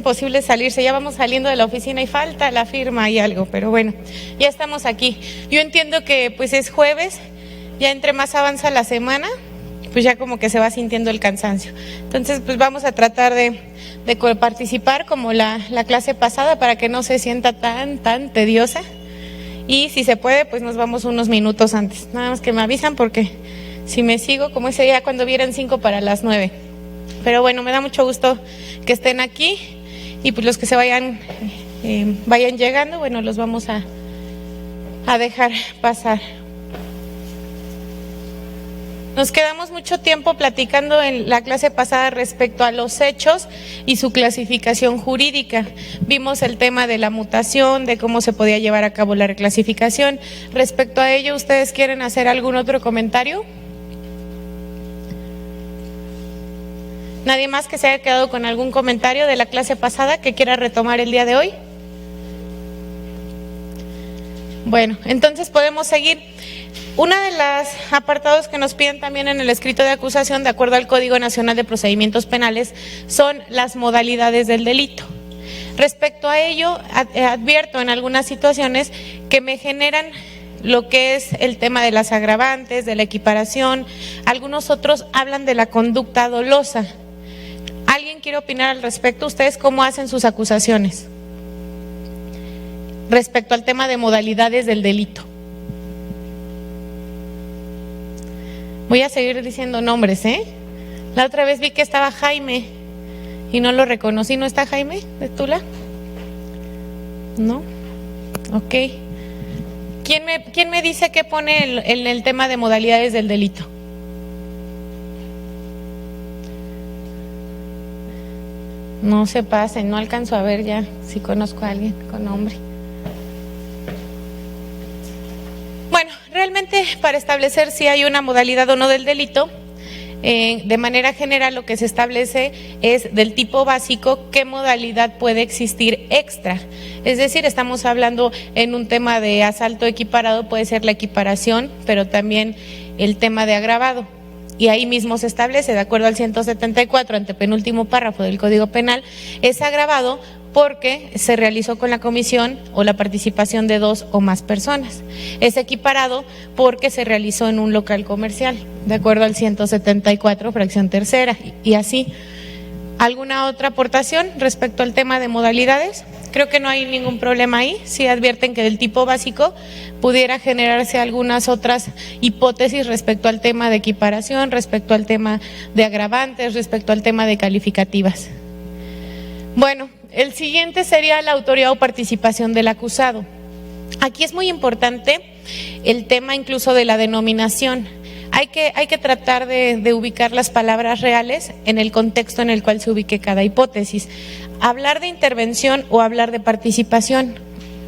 imposible salirse. Ya vamos saliendo de la oficina y falta la firma y algo, pero bueno, ya estamos aquí. Yo entiendo que pues es jueves, ya entre más avanza la semana, pues ya como que se va sintiendo el cansancio. Entonces pues vamos a tratar de participar como la clase pasada para que no se sienta tan tediosa. Y si se puede, pues nos vamos unos minutos antes. Nada más que me avisan porque si me sigo, como ese día cuando vieran 5 para las 9. Pero bueno, me da mucho gusto que estén aquí y pues los que se vayan llegando, bueno, los vamos a dejar pasar. Nos quedamos mucho tiempo platicando en la clase pasada respecto a los hechos y su clasificación jurídica. Vimos el tema de la mutación, de cómo se podía llevar a cabo la reclasificación. Respecto a ello, ¿ustedes quieren hacer algún otro comentario? ¿Nadie más que se haya quedado con algún comentario de la clase pasada que quiera retomar el día de hoy? Bueno, entonces podemos seguir. Una de las apartados que nos piden también en el escrito de acusación, de acuerdo al Código Nacional de Procedimientos Penales, son las modalidades del delito. Respecto a ello, advierto en algunas situaciones que me generan lo que es el tema de las agravantes, de la equiparación. Algunos otros hablan de la conducta dolosa. ¿Alguien quiere opinar al respecto? ¿Ustedes cómo hacen sus acusaciones respecto al tema de modalidades del delito? Voy a seguir diciendo nombres, ¿eh? La otra vez vi que estaba Jaime y no lo reconocí. ¿No está Jaime de Tula? ¿No? Ok. ¿Quién me dice qué pone en el tema de modalidades del delito? No se pasen, no alcanzo a ver ya si conozco a alguien con nombre. Bueno, realmente para establecer si hay una modalidad o no del delito, de manera general lo que se establece es del tipo básico qué modalidad puede existir extra. Es decir, estamos hablando en un tema de asalto equiparado, puede ser la equiparación, pero también el tema de agravado. Y ahí mismo se establece, de acuerdo al 174, antepenúltimo párrafo del Código Penal, es agravado porque se realizó con la comisión o la participación de 2 o más personas. Es equiparado porque se realizó en un local comercial, de acuerdo al 174, fracción tercera, y así. ¿Alguna otra aportación respecto al tema de modalidades? Creo que no hay ningún problema ahí. Si advierten que del tipo básico pudiera generarse algunas otras hipótesis respecto al tema de equiparación, respecto al tema de agravantes, respecto al tema de calificativas. Bueno, el siguiente sería la autoría o participación del acusado. Aquí es muy importante el tema incluso de la denominación. Hay que tratar de ubicar las palabras reales en el contexto en el cual se ubique cada hipótesis. Hablar de intervención o hablar de participación.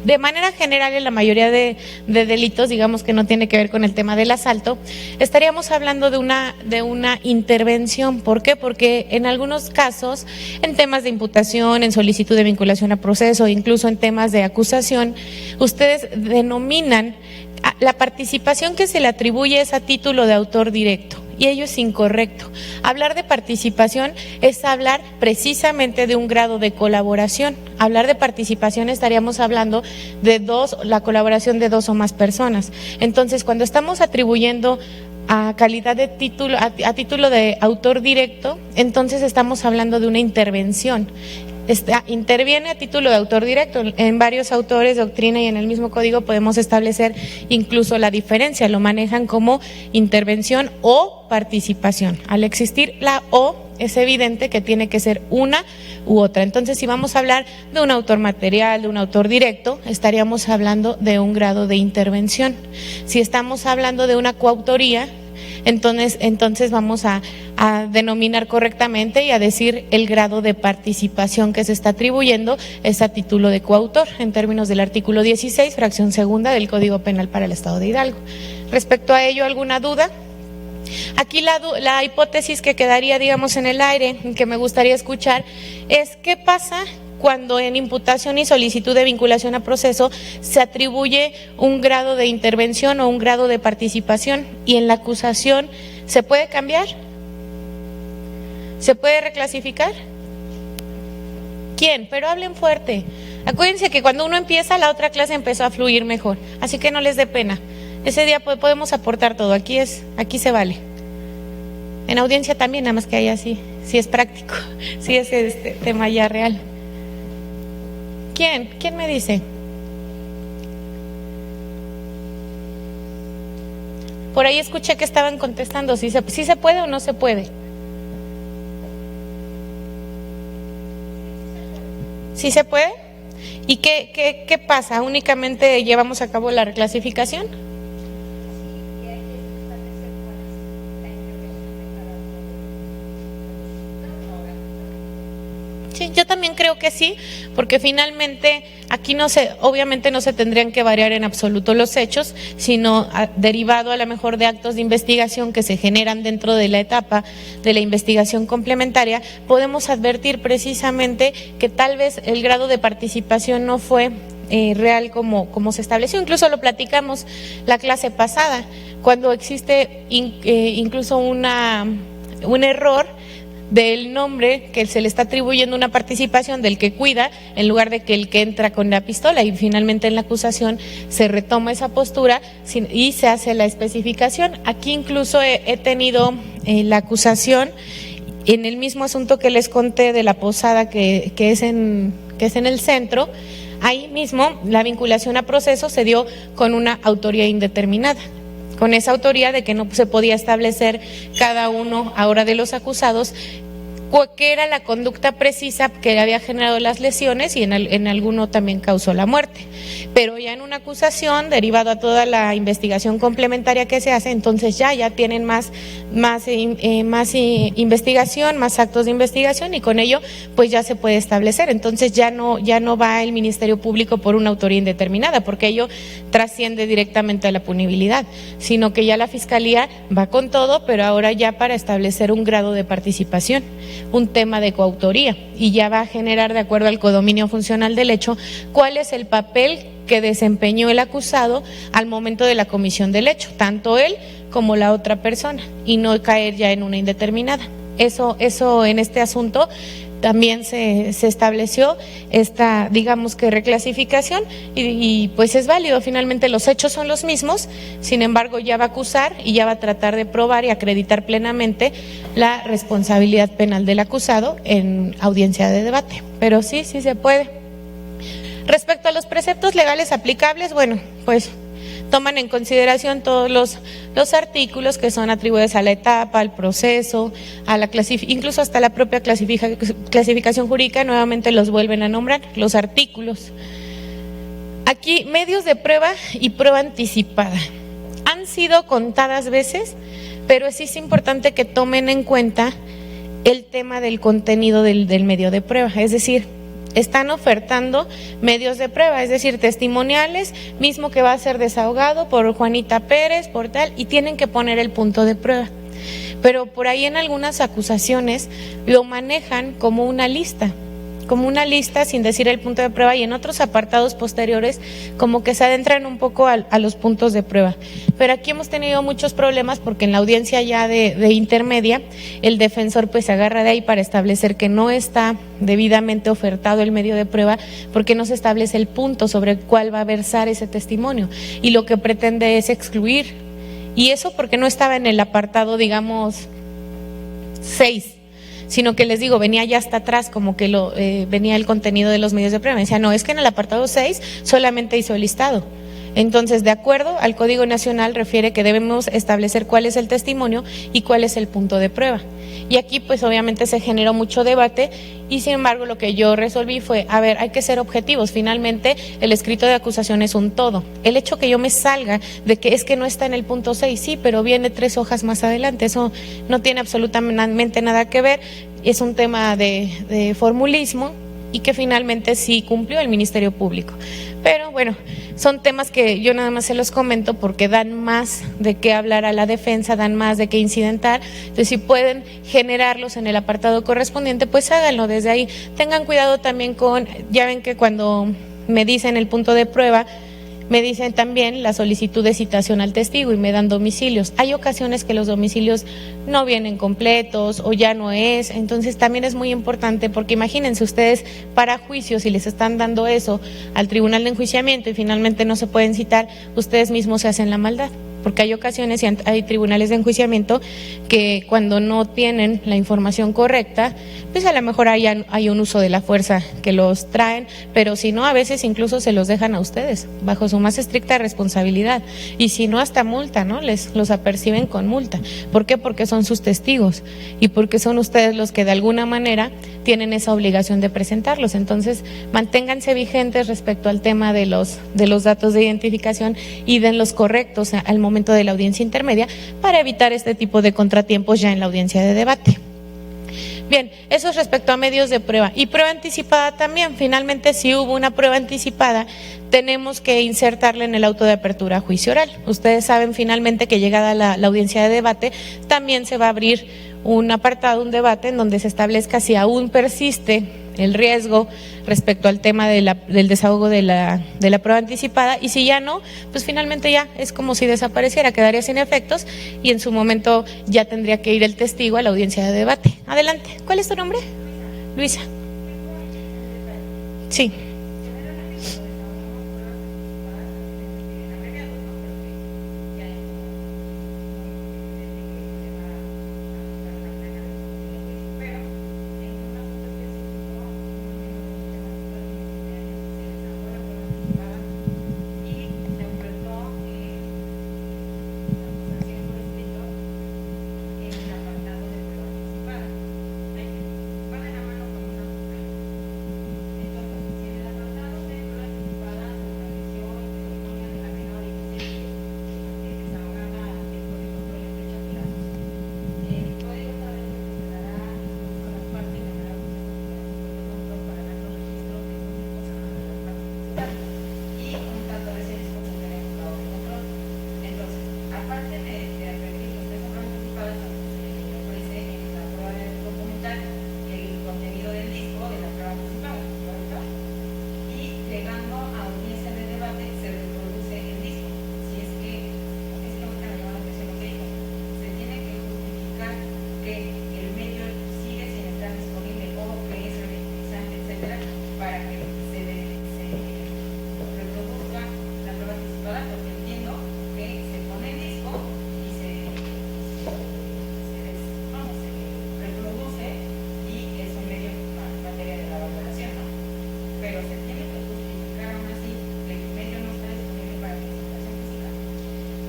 De manera general, en la mayoría de delitos, digamos que no tiene que ver con el tema del asalto, estaríamos hablando de una intervención. ¿Por qué? Porque en algunos casos, en temas de imputación, en solicitud de vinculación a proceso, incluso en temas de acusación, ustedes denominan la participación que se le atribuye es a título de autor directo. Y ello es incorrecto. Hablar de participación es hablar precisamente de un grado de colaboración. Hablar de participación estaríamos hablando de la colaboración de 2 o más personas. Entonces, cuando estamos atribuyendo a calidad de título, a título de autor directo, entonces estamos hablando de una intervención. Interviene a título de autor directo. En varios autores, doctrina y en el mismo código podemos establecer incluso la diferencia, lo manejan como intervención o participación. Al existir la O, es evidente que tiene que ser una u otra. Entonces, si vamos a hablar de un autor material, de un autor directo, estaríamos hablando de un grado de intervención. Si estamos hablando de una coautoría, entonces vamos a denominar correctamente y a decir el grado de participación que se está atribuyendo es a título de coautor, en términos del artículo 16, fracción segunda del Código Penal para el Estado de Hidalgo. Respecto a ello, ¿alguna duda? Aquí la hipótesis que quedaría, digamos, en el aire, que me gustaría escuchar, es ¿qué pasa cuando en imputación y solicitud de vinculación a proceso se atribuye un grado de intervención o un grado de participación y en la acusación se puede cambiar? ¿Se puede reclasificar? ¿Quién? Pero hablen fuerte. Acuérdense que cuando uno empieza, la otra clase empezó a fluir mejor. Así que no les dé pena. Ese día podemos aportar todo. Aquí se vale. En audiencia también, nada más que ahí así, sí es práctico, sí es este tema ya real. ¿Quién? ¿Quién me dice? Por ahí escuché que estaban contestando, ¿sí se puede o no se puede? ¿Sí se puede? ¿Y qué pasa? ¿Únicamente llevamos a cabo la reclasificación? Sí, yo también creo que sí, porque finalmente aquí obviamente no se tendrían que variar en absoluto los hechos, sino derivado a lo mejor de actos de investigación que se generan dentro de la etapa de la investigación complementaria, podemos advertir precisamente que tal vez el grado de participación no fue real como se estableció. Incluso lo platicamos la clase pasada, cuando existe incluso un error del nombre que se le está atribuyendo una participación del que cuida en lugar de que el que entra con la pistola, y finalmente en la acusación se retoma esa postura y se hace la especificación. Aquí incluso he tenido la acusación en el mismo asunto que les conté de la posada que es en el centro. Ahí mismo la vinculación a proceso se dio con una autoría indeterminada, con esa autoría de que no se podía establecer cada uno ahora de los acusados qué era la conducta precisa que había generado las lesiones, y en alguno también causó la muerte. Pero ya en una acusación, derivado a toda la investigación complementaria que se hace, entonces ya tienen más investigación, más actos de investigación, y con ello pues ya se puede establecer. Entonces ya no va el Ministerio Público por una autoría indeterminada, porque ello trasciende directamente a la punibilidad, sino que ya la Fiscalía va con todo, pero ahora ya para establecer un grado de participación, un tema de coautoría, y ya va a generar, de acuerdo al codominio funcional del hecho, cuál es el papel que desempeñó el acusado al momento de la comisión del hecho, tanto él como la otra persona, y no caer ya en una indeterminada. Eso en este asunto también se estableció esta, digamos que reclasificación, y pues es válido. Finalmente los hechos son los mismos, sin embargo ya va a acusar y ya va a tratar de probar y acreditar plenamente la responsabilidad penal del acusado en audiencia de debate. Pero sí se puede. Respecto a los preceptos legales aplicables, bueno, pues toman en consideración todos los artículos que son atribuidos a la etapa, al proceso, a la incluso hasta la propia clasificación jurídica, nuevamente los vuelven a nombrar, los artículos. Aquí, medios de prueba y prueba anticipada. Han sido contadas veces, pero sí es importante que tomen en cuenta el tema del contenido del medio de prueba, es decir, están ofertando medios de prueba, es decir, testimoniales, mismo que va a ser desahogado por Juanita Pérez, por tal, y tienen que poner el punto de prueba. Pero por ahí en algunas acusaciones lo manejan como una lista sin decir el punto de prueba, y en otros apartados posteriores como que se adentran un poco a los puntos de prueba. Pero aquí hemos tenido muchos problemas porque en la audiencia ya de intermedia el defensor pues se agarra de ahí para establecer que no está debidamente ofertado el medio de prueba, porque no se establece el punto sobre el cual va a versar ese testimonio, y lo que pretende es excluir, y eso porque no estaba en el apartado, digamos, 6, sino que les digo, venía ya hasta atrás, como que venía el contenido de los medios de prueba. Me decía, no, es que en el apartado 6 solamente hizo el listado. Entonces, de acuerdo al Código Nacional, refiere que debemos establecer cuál es el testimonio y cuál es el punto de prueba. Y aquí, pues obviamente se generó mucho debate, y sin embargo lo que yo resolví fue, a ver, hay que ser objetivos. Finalmente, el escrito de acusación es un todo. El hecho que yo me salga de que es que no está en el punto 6, sí, pero viene 3 hojas más adelante, eso no tiene absolutamente nada que ver, es un tema de formulismo, y que finalmente sí cumplió el Ministerio Público. Pero bueno, son temas que yo nada más se los comento porque dan más de qué hablar a la defensa, dan más de qué incidentar. Entonces, si pueden generarlos en el apartado correspondiente, pues háganlo desde ahí. Tengan cuidado también ya ven que cuando me dicen el punto de prueba, Me dicen también la solicitud de citación al testigo y me dan domicilios. Hay ocasiones que los domicilios no vienen completos o ya no es, entonces también es muy importante porque imagínense ustedes para juicio, si les están dando eso al tribunal de enjuiciamiento y finalmente no se pueden citar, ustedes mismos se hacen la maldad. Porque hay ocasiones y hay tribunales de enjuiciamiento que cuando no tienen la información correcta, pues a lo mejor hay un uso de la fuerza que los traen, pero si no, a veces incluso se los dejan a ustedes, bajo su más estricta responsabilidad. Y si no, hasta multa, ¿no? Los aperciben con multa. ¿Por qué? Porque son sus testigos y porque son ustedes los que de alguna manera tienen esa obligación de presentarlos. Entonces, manténganse vigentes respecto al tema de los datos de identificación y denlos correctos al momento de la audiencia intermedia para evitar este tipo de contratiempos ya en la audiencia de debate. Bien, eso es respecto a medios de prueba. Y prueba anticipada también. Finalmente, si hubo una prueba anticipada, tenemos que insertarla en el auto de apertura a juicio oral. Ustedes saben finalmente que llegada la audiencia de debate, también se va a abrir un apartado, un debate en donde se establezca si aún persiste el riesgo respecto al tema del desahogo de la prueba anticipada, y si ya no, pues finalmente ya es como si desapareciera, quedaría sin efectos y en su momento ya tendría que ir el testigo a la audiencia de debate. Adelante, ¿cuál es tu nombre? Luisa. Sí.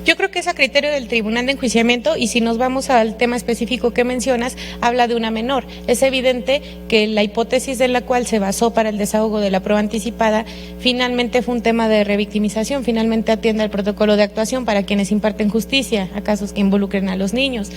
Yo creo que es a criterio del Tribunal de Enjuiciamiento, y si nos vamos al tema específico que mencionas, habla de una menor. Es evidente que la hipótesis en la cual se basó para el desahogo de la prueba anticipada finalmente fue un tema de revictimización, finalmente atiende al protocolo de actuación para quienes imparten justicia a casos que involucren a los niños.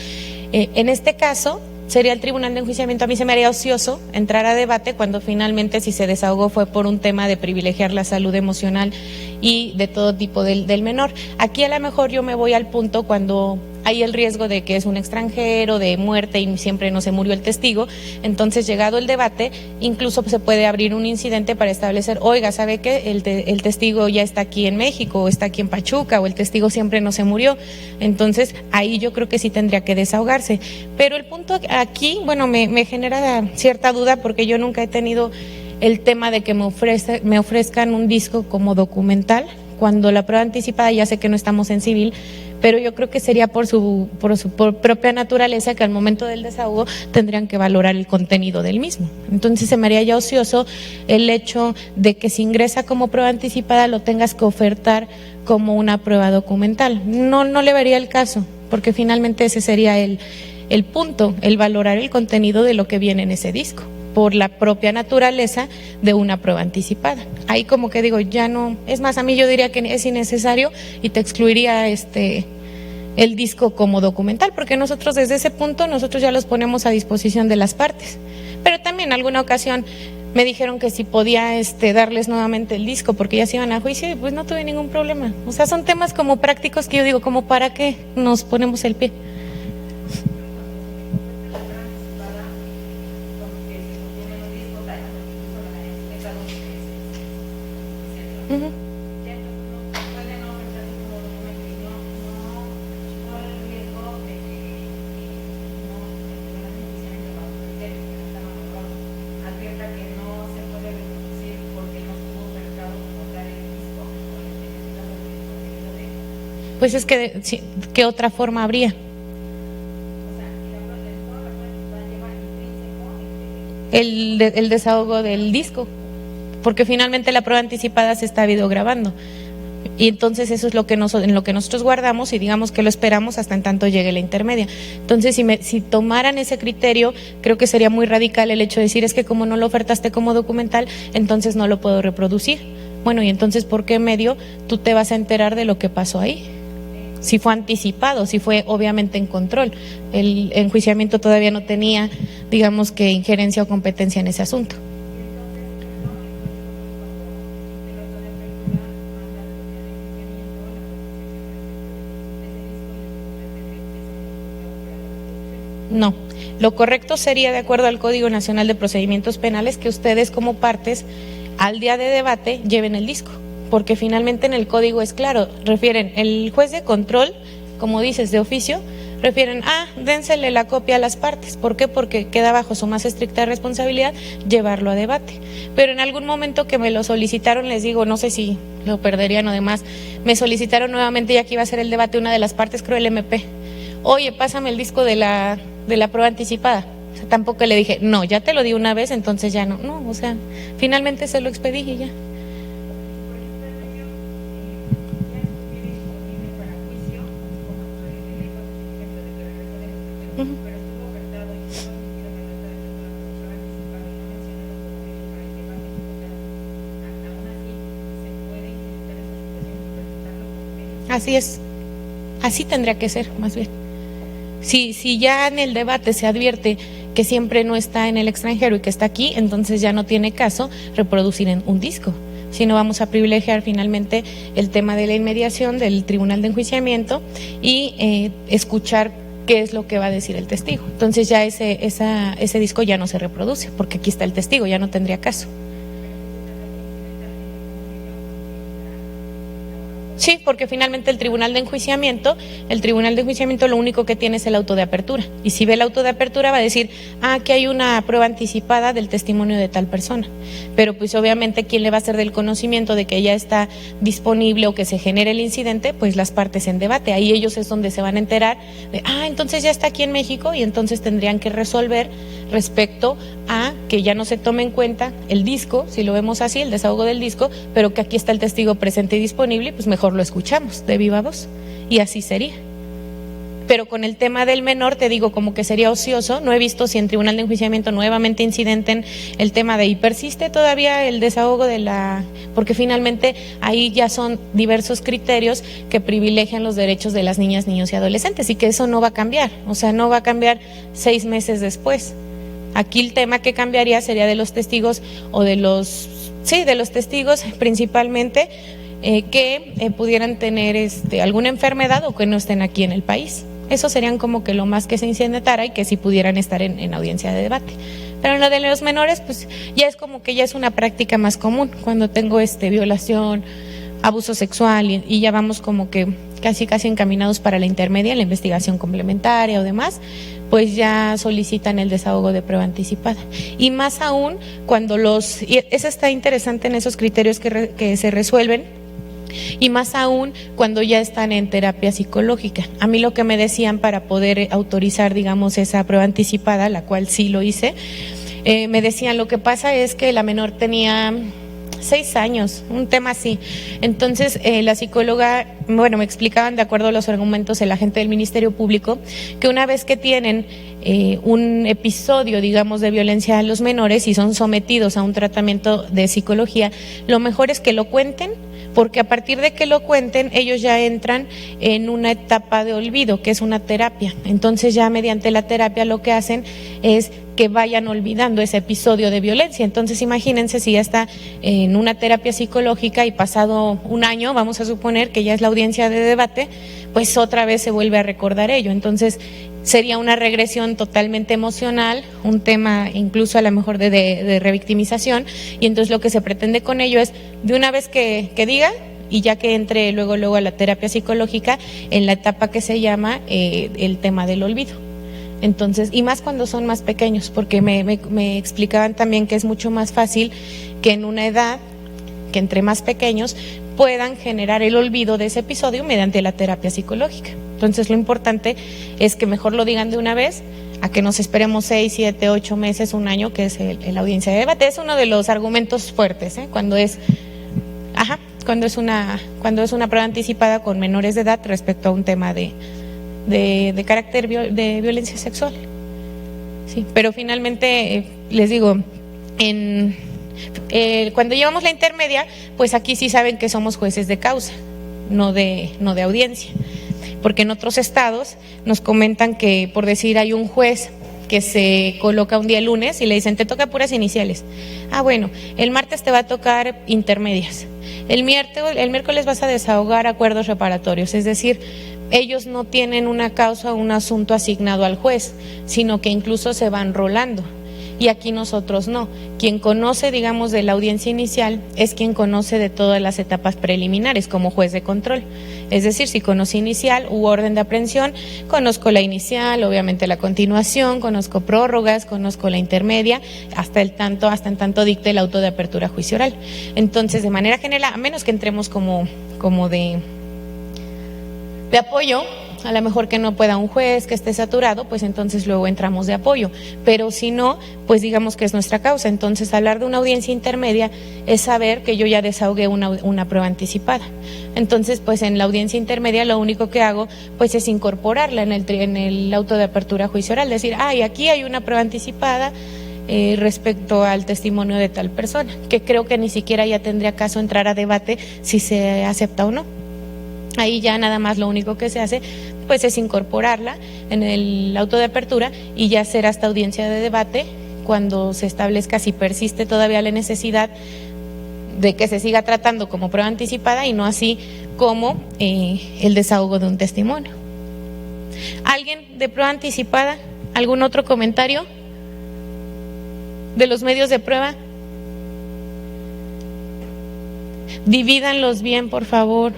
En este caso, sería el Tribunal de Enjuiciamiento. A mí se me haría ocioso entrar a debate cuando finalmente si se desahogó fue por un tema de privilegiar la salud emocional y de todo tipo del menor. Aquí a lo mejor yo me voy al punto cuando hay el riesgo de que es un extranjero, de muerte y siempre no se murió el testigo. Entonces, llegado el debate, incluso se puede abrir un incidente para establecer, oiga, ¿sabe qué? El testigo ya está aquí en México, o está aquí en Pachuca, o el testigo siempre no se murió. Entonces, ahí yo creo que sí tendría que desahogarse. Pero el punto aquí, bueno, me genera cierta duda porque yo nunca he tenido el tema de que me ofrezcan un disco como documental, cuando la prueba anticipada, ya sé que no estamos en civil, pero yo creo que sería por su propia naturaleza que al momento del desahogo tendrían que valorar el contenido del mismo. Entonces se me haría ya ocioso el hecho de que si ingresa como prueba anticipada lo tengas que ofertar como una prueba documental. No le vería el caso, porque finalmente ese sería el punto, el valorar el contenido de lo que viene en ese disco, por la propia naturaleza de una prueba anticipada. Ahí como que digo, ya no, es más, a mí yo diría que es innecesario y te excluiría el disco como documental, porque nosotros desde ese punto, nosotros ya los ponemos a disposición de las partes. Pero también en alguna ocasión me dijeron que si podía darles nuevamente el disco porque ya se iban a juicio y pues no tuve ningún problema. O sea, son temas como prácticos que yo digo, como para qué nos ponemos el pie. Pues es que, ¿qué otra forma habría? El desahogo del disco, porque finalmente la prueba anticipada se está videograbando. Y entonces eso es en lo que nosotros guardamos y digamos que lo esperamos hasta en tanto llegue la intermedia. Entonces, si tomaran ese criterio, creo que sería muy radical el hecho de decir, es que como no lo ofertaste como documental, entonces no lo puedo reproducir. Bueno, y entonces, ¿por qué medio tú te vas a enterar de lo que pasó ahí? Si fue anticipado, si fue obviamente en control. El enjuiciamiento todavía no tenía, digamos que injerencia o competencia en ese asunto. No, lo correcto sería, de acuerdo al Código Nacional de Procedimientos Penales, que ustedes como partes al día de debate lleven el disco, porque finalmente en el código es claro, refieren el juez de control, como dices, de oficio, refieren, dénsele la copia a las partes. ¿Por qué? Porque queda bajo su más estricta responsabilidad llevarlo a debate. Pero en algún momento que me lo solicitaron, les digo, no sé si lo perderían o demás, me solicitaron nuevamente, ya que iba a ser el debate, una de las partes, creo el MP, oye, pásame el disco de la prueba anticipada. O sea, tampoco le dije, no, ya te lo di una vez, entonces ya no. No, o sea, finalmente se lo expedí y ya. Así es, así tendría que ser, más bien. Si ya en el debate se advierte que siempre no está en el extranjero y que está aquí, entonces ya no tiene caso reproducir en un disco. Si no, vamos a privilegiar finalmente el tema de la inmediación del tribunal de enjuiciamiento y escuchar qué es lo que va a decir el testigo. Entonces ya ese disco ya no se reproduce, porque aquí está el testigo, ya no tendría caso. Sí, porque finalmente el tribunal de enjuiciamiento lo único que tiene es el auto de apertura. Y si ve el auto de apertura va a decir, que hay una prueba anticipada del testimonio de tal persona. Pero pues obviamente, ¿quién le va a hacer del conocimiento de que ya está disponible o que se genere el incidente? Pues las partes en debate. Ahí ellos es donde se van a enterar de, entonces ya está aquí en México, y entonces tendrían que resolver respecto a que ya no se tome en cuenta el disco, si lo vemos así, el desahogo del disco, pero que aquí está el testigo presente y disponible, pues mejor lo escuchamos de viva voz, y así sería. Pero con el tema del menor, te digo, como que sería ocioso. No he visto si en tribunal de enjuiciamiento nuevamente incidenten el tema de, y persiste todavía el desahogo porque finalmente ahí ya son diversos criterios que privilegian los derechos de las niñas, niños y adolescentes, y que eso no va a cambiar, o sea, no va a cambiar 6 meses después. Aquí el tema que cambiaría sería de los testigos de los testigos principalmente, que pudieran tener alguna enfermedad o que no estén aquí en el país. Eso serían como que lo más que se incidentara, y que sí pudieran estar en audiencia de debate. Pero en lo de los menores, pues ya es como que ya es una práctica más común, cuando tengo violación, abuso sexual, y ya vamos como que casi encaminados para la intermedia, la investigación complementaria o demás, pues ya solicitan el desahogo de prueba anticipada. Y más aún cuando y eso está interesante en esos criterios que se resuelven, y más aún cuando ya están en terapia psicológica. A mí lo que me decían para poder autorizar, digamos, esa prueba anticipada, la cual sí lo hice, me decían, lo que pasa es que la menor tenía 6 años, un tema así. Entonces la psicóloga, me explicaban de acuerdo a los argumentos el agente del Ministerio Público, que una vez que tienen un episodio, digamos, de violencia a los menores y son sometidos a un tratamiento de psicología, lo mejor es que lo cuenten, porque a partir de que lo cuenten, ellos ya entran en una etapa de olvido, que es una terapia. Entonces ya mediante la terapia lo que hacen es que vayan olvidando ese episodio de violencia. Entonces imagínense si ya está en una terapia psicológica y pasado un año, vamos a suponer que ya es la audiencia de debate, pues otra vez se vuelve a recordar ello. Entonces sería una regresión totalmente emocional, un tema incluso a lo mejor de revictimización, y entonces lo que se pretende con ello es, de una vez que diga, y ya que entre luego a la terapia psicológica, en la etapa que se llama el tema del olvido. Entonces, y más cuando son más pequeños, porque me explicaban también que es mucho más fácil que en una edad, que entre más pequeños, puedan generar el olvido de ese episodio mediante la terapia psicológica. Entonces lo importante es que mejor lo digan de una vez a que nos esperemos 6, 7, 8 meses, un año, que es la audiencia de debate. Es uno de los argumentos fuertes, cuando es una prueba anticipada con menores de edad respecto a un tema de carácter de violencia sexual. Sí, pero finalmente les digo, cuando llevamos la intermedia, pues aquí sí saben que somos jueces de causa, no de audiencia, porque en otros estados nos comentan que, por decir, hay un juez que se coloca un día el lunes y le dicen, te toca puras iniciales. Ah, bueno, el martes te va a tocar intermedias. El miércoles vas a desahogar acuerdos reparatorios, es decir, ellos no tienen una causa o un asunto asignado al juez, sino que incluso se van rolando. Y aquí nosotros no. Quien conoce, digamos, de la audiencia inicial es quien conoce de todas las etapas preliminares como juez de control. Es decir, si conocí inicial u orden de aprehensión, conozco la inicial, obviamente la continuación, conozco prórrogas, conozco la intermedia, hasta en tanto dicte el auto de apertura a juicio oral. Entonces, de manera general, a menos que entremos como de apoyo, a lo mejor que no pueda un juez, que esté saturado, pues entonces luego entramos de apoyo, pero si no, pues digamos que es nuestra causa. Entonces hablar de una audiencia intermedia es saber que yo ya desahogué una prueba anticipada. Entonces pues en la audiencia intermedia lo único que hago pues es incorporarla en el auto de apertura a juicio oral, decir, y aquí hay una prueba anticipada respecto al testimonio de tal persona, que creo que ni siquiera ya tendría caso entrar a debate si se acepta o no. Ahí ya nada más lo único que se hace pues es incorporarla en el auto de apertura y ya será esta audiencia de debate cuando se establezca si persiste todavía la necesidad de que se siga tratando como prueba anticipada y no así como el desahogo de un testimonio. ¿Alguien de prueba anticipada? ¿Algún otro comentario de los medios de prueba? Divídanlos bien, por favor,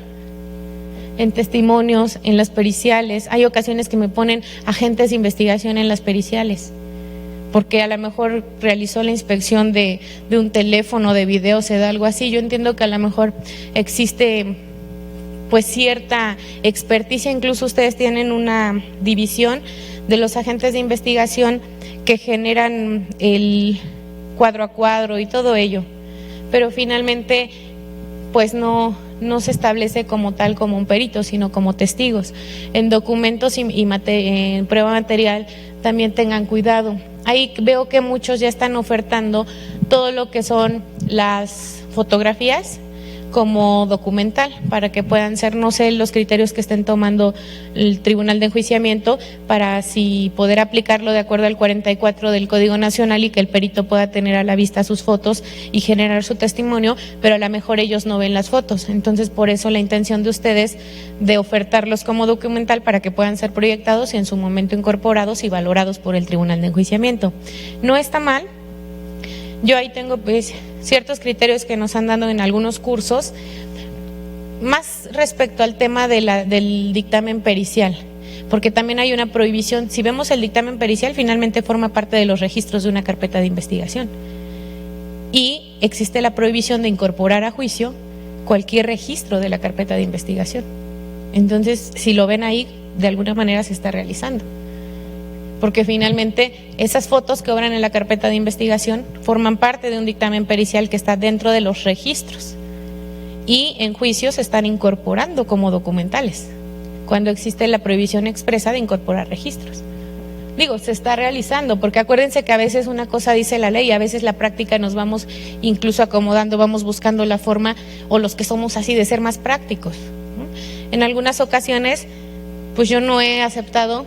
en testimonios, en las periciales. Hay ocasiones que me ponen agentes de investigación en las periciales, porque a lo mejor realizó la inspección de un teléfono, de video, se da algo así. Yo entiendo que a lo mejor existe pues cierta experticia, incluso ustedes tienen una división de los agentes de investigación que generan el cuadro a cuadro y todo ello, pero finalmente pues no se establece como tal como un perito, sino como testigos. En documentos y en prueba material también tengan cuidado. Ahí veo que muchos ya están ofertando todo lo que son las fotografías como documental, para que puedan ser, no sé, los criterios que estén tomando el Tribunal de Enjuiciamiento para así poder aplicarlo de acuerdo al 44 del Código Nacional y que el perito pueda tener a la vista sus fotos y generar su testimonio, pero a lo mejor ellos no ven las fotos. Entonces, por eso la intención de ustedes de ofertarlos como documental para que puedan ser proyectados y en su momento incorporados y valorados por el Tribunal de Enjuiciamiento. No está mal. Yo ahí tengo pues ciertos criterios que nos han dado en algunos cursos, más respecto al tema del dictamen pericial, porque también hay una prohibición. Si vemos el dictamen pericial, finalmente forma parte de los registros de una carpeta de investigación y existe la prohibición de incorporar a juicio cualquier registro de la carpeta de investigación. Entonces, si lo ven ahí, de alguna manera se está realizando, porque finalmente esas fotos que obran en la carpeta de investigación forman parte de un dictamen pericial que está dentro de los registros y en juicio se están incorporando como documentales cuando existe la prohibición expresa de incorporar registros. Digo, se está realizando, porque acuérdense que a veces una cosa dice la ley y a veces la práctica nos vamos incluso acomodando, vamos buscando la forma, o los que somos así, de ser más prácticos. En algunas ocasiones pues yo no he aceptado,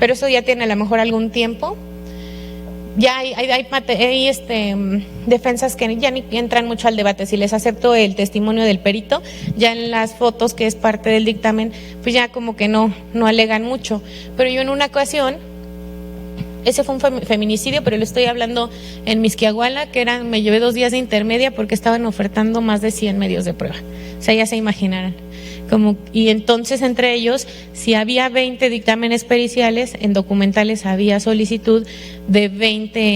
pero eso ya tiene a lo mejor algún tiempo. Ya hay defensas que ya ni entran mucho al debate. Si les acepto el testimonio del perito, ya en las fotos, que es parte del dictamen, pues ya como que no alegan mucho. Pero yo en una ocasión, ese fue un feminicidio, pero le estoy hablando en Misquiahuala, me llevé 2 días de intermedia porque estaban ofertando más de 100 medios de prueba. O sea, ya se imaginarán. Y entonces entre ellos, si había 20 dictámenes periciales, en documentales había solicitud de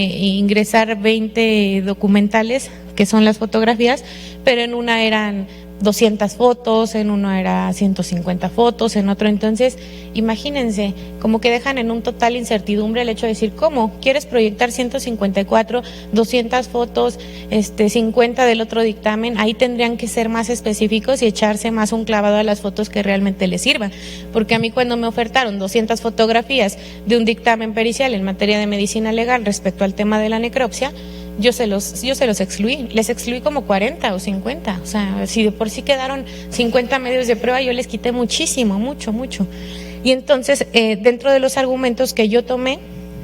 ingresar 20 documentales, que son las fotografías, pero en una eran 200 fotos, en uno era 150 fotos, en otro. Entonces, imagínense, como que dejan en un total incertidumbre el hecho de decir, ¿cómo? ¿Quieres proyectar 154, 200 fotos, 50 del otro dictamen? Ahí tendrían que ser más específicos y echarse más un clavado a las fotos que realmente les sirvan. Porque a mí cuando me ofertaron 200 fotografías de un dictamen pericial en materia de medicina legal respecto al tema de la necropsia, yo se los excluí, les excluí como 40 o 50, o sea, si de por sí quedaron 50 medios de prueba, yo les quité muchísimo, mucho. Y entonces, dentro de los argumentos que yo tomé,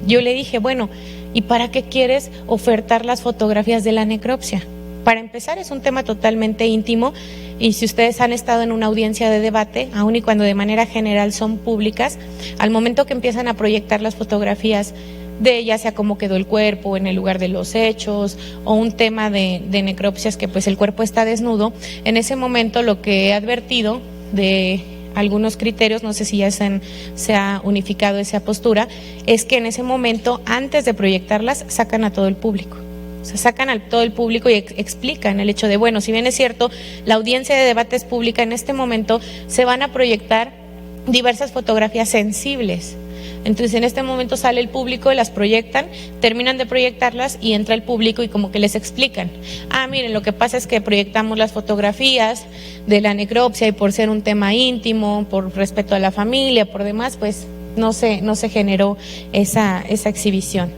yo le dije, bueno, ¿y para qué quieres ofertar las fotografías de la necropsia? Para empezar, es un tema totalmente íntimo, y si ustedes han estado en una audiencia de debate, aun y cuando de manera general son públicas, al momento que empiezan a proyectar las fotografías de ya sea cómo quedó el cuerpo en el lugar de los hechos o un tema de necropsias que pues el cuerpo está desnudo, en ese momento lo que he advertido de algunos criterios, no sé si ya se ha unificado esa postura, es que en ese momento, antes de proyectarlas, sacan a todo el público. O sea, sacan a todo el público y explican el hecho de, bueno, si bien es cierto, la audiencia de debate es pública, en este momento se van a proyectar diversas fotografías sensibles. Entonces en este momento sale el público, las proyectan, terminan de proyectarlas y entra el público y como que les explican, miren, lo que pasa es que proyectamos las fotografías de la necropsia y por ser un tema íntimo, por respeto a la familia, por demás, pues no se generó esa exhibición.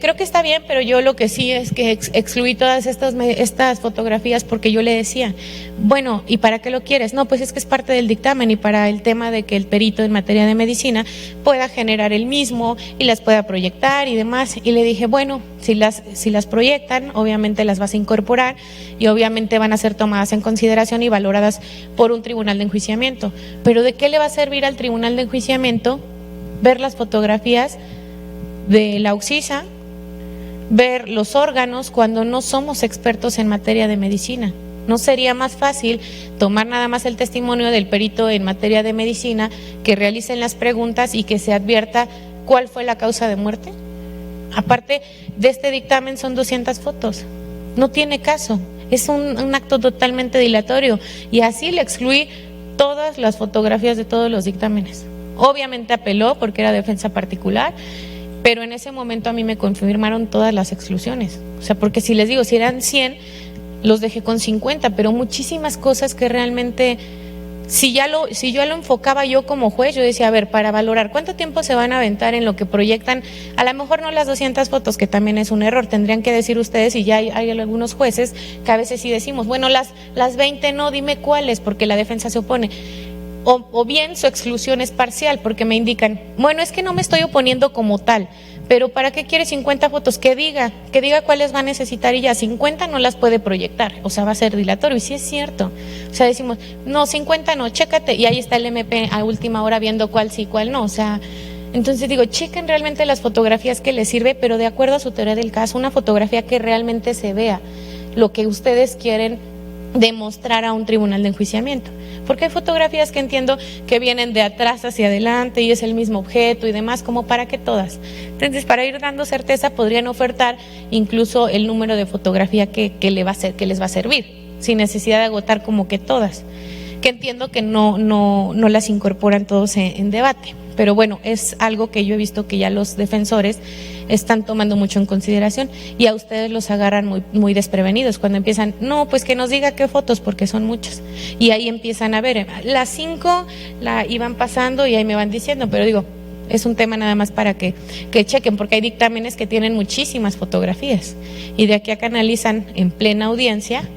Creo que está bien, pero yo lo que sí es que excluí todas estas fotografías porque yo le decía, bueno, ¿y para qué lo quieres? No, pues es que es parte del dictamen y para el tema de que el perito en materia de medicina pueda generar el mismo y las pueda proyectar y demás. Y le dije, bueno, si las proyectan, obviamente las vas a incorporar y obviamente van a ser tomadas en consideración y valoradas por un tribunal de enjuiciamiento. Pero ¿de qué le va a servir al tribunal de enjuiciamiento ver las fotografías de la oxisa, ver los órganos cuando no somos expertos en materia de medicina? ¿No sería más fácil tomar nada más el testimonio del perito en materia de medicina, que realicen las preguntas y que se advierta cuál fue la causa de muerte? Aparte de este dictamen son 200 fotos, no tiene caso, es un acto totalmente dilatorio y así le excluí todas las fotografías de todos los dictámenes. Obviamente apeló porque era defensa particular, pero en ese momento a mí me confirmaron todas las exclusiones. O sea, porque si les digo, si eran 100, los dejé con 50, pero muchísimas cosas que realmente, si yo lo enfocaba yo como juez, yo decía, a ver, para valorar cuánto tiempo se van a aventar en lo que proyectan, a lo mejor no las 200 fotos, que también es un error, tendrían que decir ustedes, y ya hay algunos jueces que a veces sí decimos, bueno, las 20 no, dime cuáles, porque la defensa se opone. O bien su exclusión es parcial, porque me indican, bueno, es que no me estoy oponiendo como tal, pero ¿para qué quiere 50 fotos? Que diga cuáles va a necesitar y ya 50 no las puede proyectar, o sea, va a ser dilatorio. Y sí es cierto, o sea, decimos, no, 50 no, chécate, y ahí está el MP a última hora viendo cuál sí, cuál no, o sea, entonces digo, chequen realmente las fotografías que les sirve, pero de acuerdo a su teoría del caso, una fotografía que realmente se vea lo que ustedes quieren demostrar a un tribunal de enjuiciamiento, porque hay fotografías que entiendo que vienen de atrás hacia adelante y es el mismo objeto y demás, como para que todas. Entonces, para ir dando certeza, podrían ofertar incluso el número de fotografía que les va a servir, sin necesidad de agotar como que todas, que entiendo que no las incorporan todos en debate. Pero bueno, es algo que yo he visto que ya los defensores están tomando mucho en consideración y a ustedes los agarran muy desprevenidos cuando empiezan, no, pues que nos diga qué fotos, porque son muchas. Y ahí empiezan a ver, las 5 la iban pasando y ahí me van diciendo, pero digo, es un tema nada más para que chequen, porque hay dictámenes que tienen muchísimas fotografías y de aquí a que analizan en plena audiencia,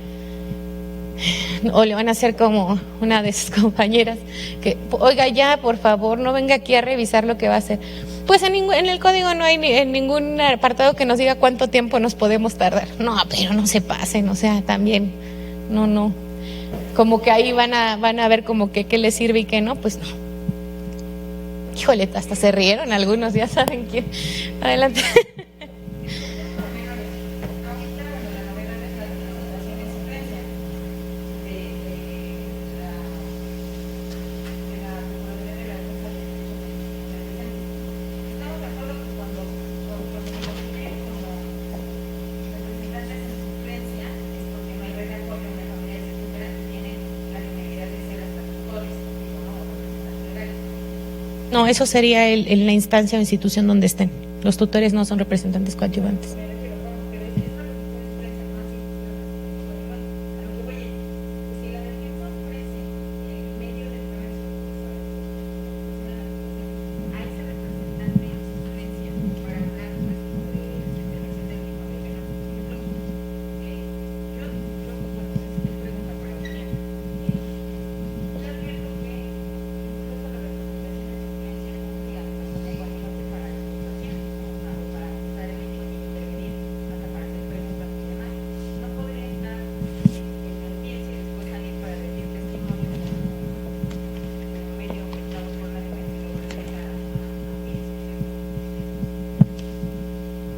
o le van a hacer como una de sus compañeras que, oiga, ya, por favor, no venga aquí a revisar lo que va a hacer. Pues en el código no hay en ningún apartado que nos diga cuánto tiempo nos podemos tardar. No, pero no se pasen, o sea, también, no. Como que ahí van a ver como que qué les sirve y qué no, pues no. Híjole, hasta se rieron algunos, ya saben quién. Adelante. No, eso sería en la instancia o institución donde estén. Los tutores no son representantes coadyuvantes.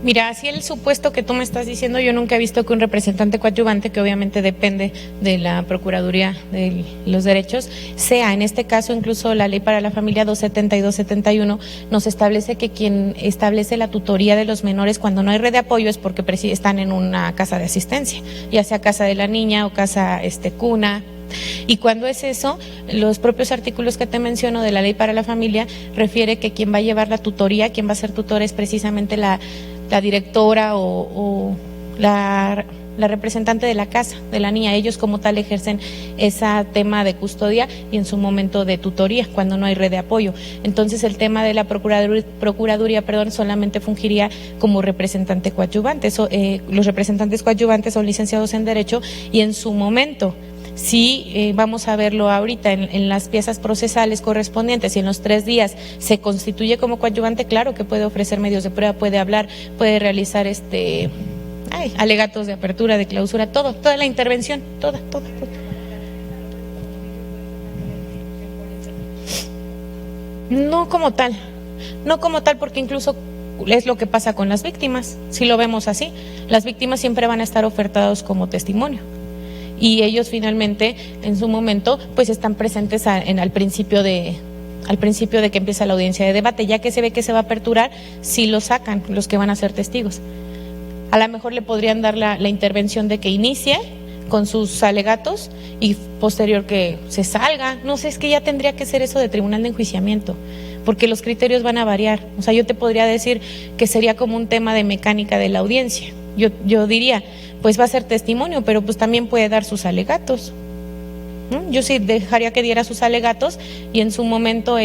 Mira, así el supuesto que tú me estás diciendo, yo nunca he visto que un representante coadyuvante, que obviamente depende de la Procuraduría de los Derechos, sea, en este caso, incluso la Ley para la Familia 270 y 271 nos establece que quien establece la tutoría de los menores cuando no hay red de apoyo es porque están en una casa de asistencia, ya sea casa de la niña o casa cuna. Y cuando es eso, los propios artículos que te menciono de la Ley para la Familia refiere que quien va a llevar la tutoría, quien va a ser tutor es precisamente la directora o la representante de la casa, de la niña. Ellos como tal ejercen ese tema de custodia y en su momento de tutoría cuando no hay red de apoyo. Entonces el tema de la Procuraduría, solamente fungiría como representante coadyuvante. Los representantes coadyuvantes son licenciados en Derecho y en su momento, si vamos a verlo ahorita en las piezas procesales correspondientes y en los 3 días se constituye como coadyuvante, claro que puede ofrecer medios de prueba, puede hablar, puede realizar alegatos de apertura, de clausura, toda la intervención, toda. No como tal, porque incluso es lo que pasa con las víctimas, si lo vemos así, las víctimas siempre van a estar ofertados como testimonio. Y ellos finalmente, en su momento, pues están presentes al principio de que empieza la audiencia de debate, ya que se ve que se va a aperturar, si lo sacan los que van a ser testigos. A lo mejor le podrían dar la intervención de que inicie con sus alegatos y posterior que se salga. No sé, es que ya tendría que ser eso de tribunal de enjuiciamiento, porque los criterios van a variar. O sea, yo te podría decir que sería como un tema de mecánica de la audiencia. Yo diría, pues va a ser testimonio, pero pues también puede dar sus alegatos. Yo sí dejaría que diera sus alegatos y en su momento,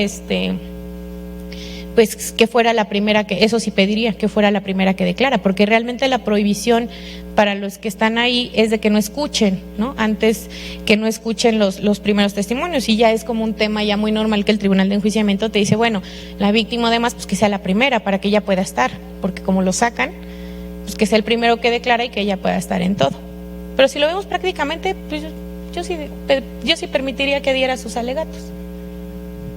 pues que fuera la primera eso sí pediría, que fuera la primera que declara, porque realmente la prohibición para los que están ahí es de que no escuchen, ¿no? Antes que no escuchen los primeros testimonios, y ya es como un tema ya muy normal que el tribunal de enjuiciamiento te dice, bueno, la víctima además, pues que sea la primera para que ella pueda estar, porque como lo sacan, pues que sea el primero que declara y que ella pueda estar en todo. Pero si lo vemos prácticamente, pues yo sí permitiría que diera sus alegatos.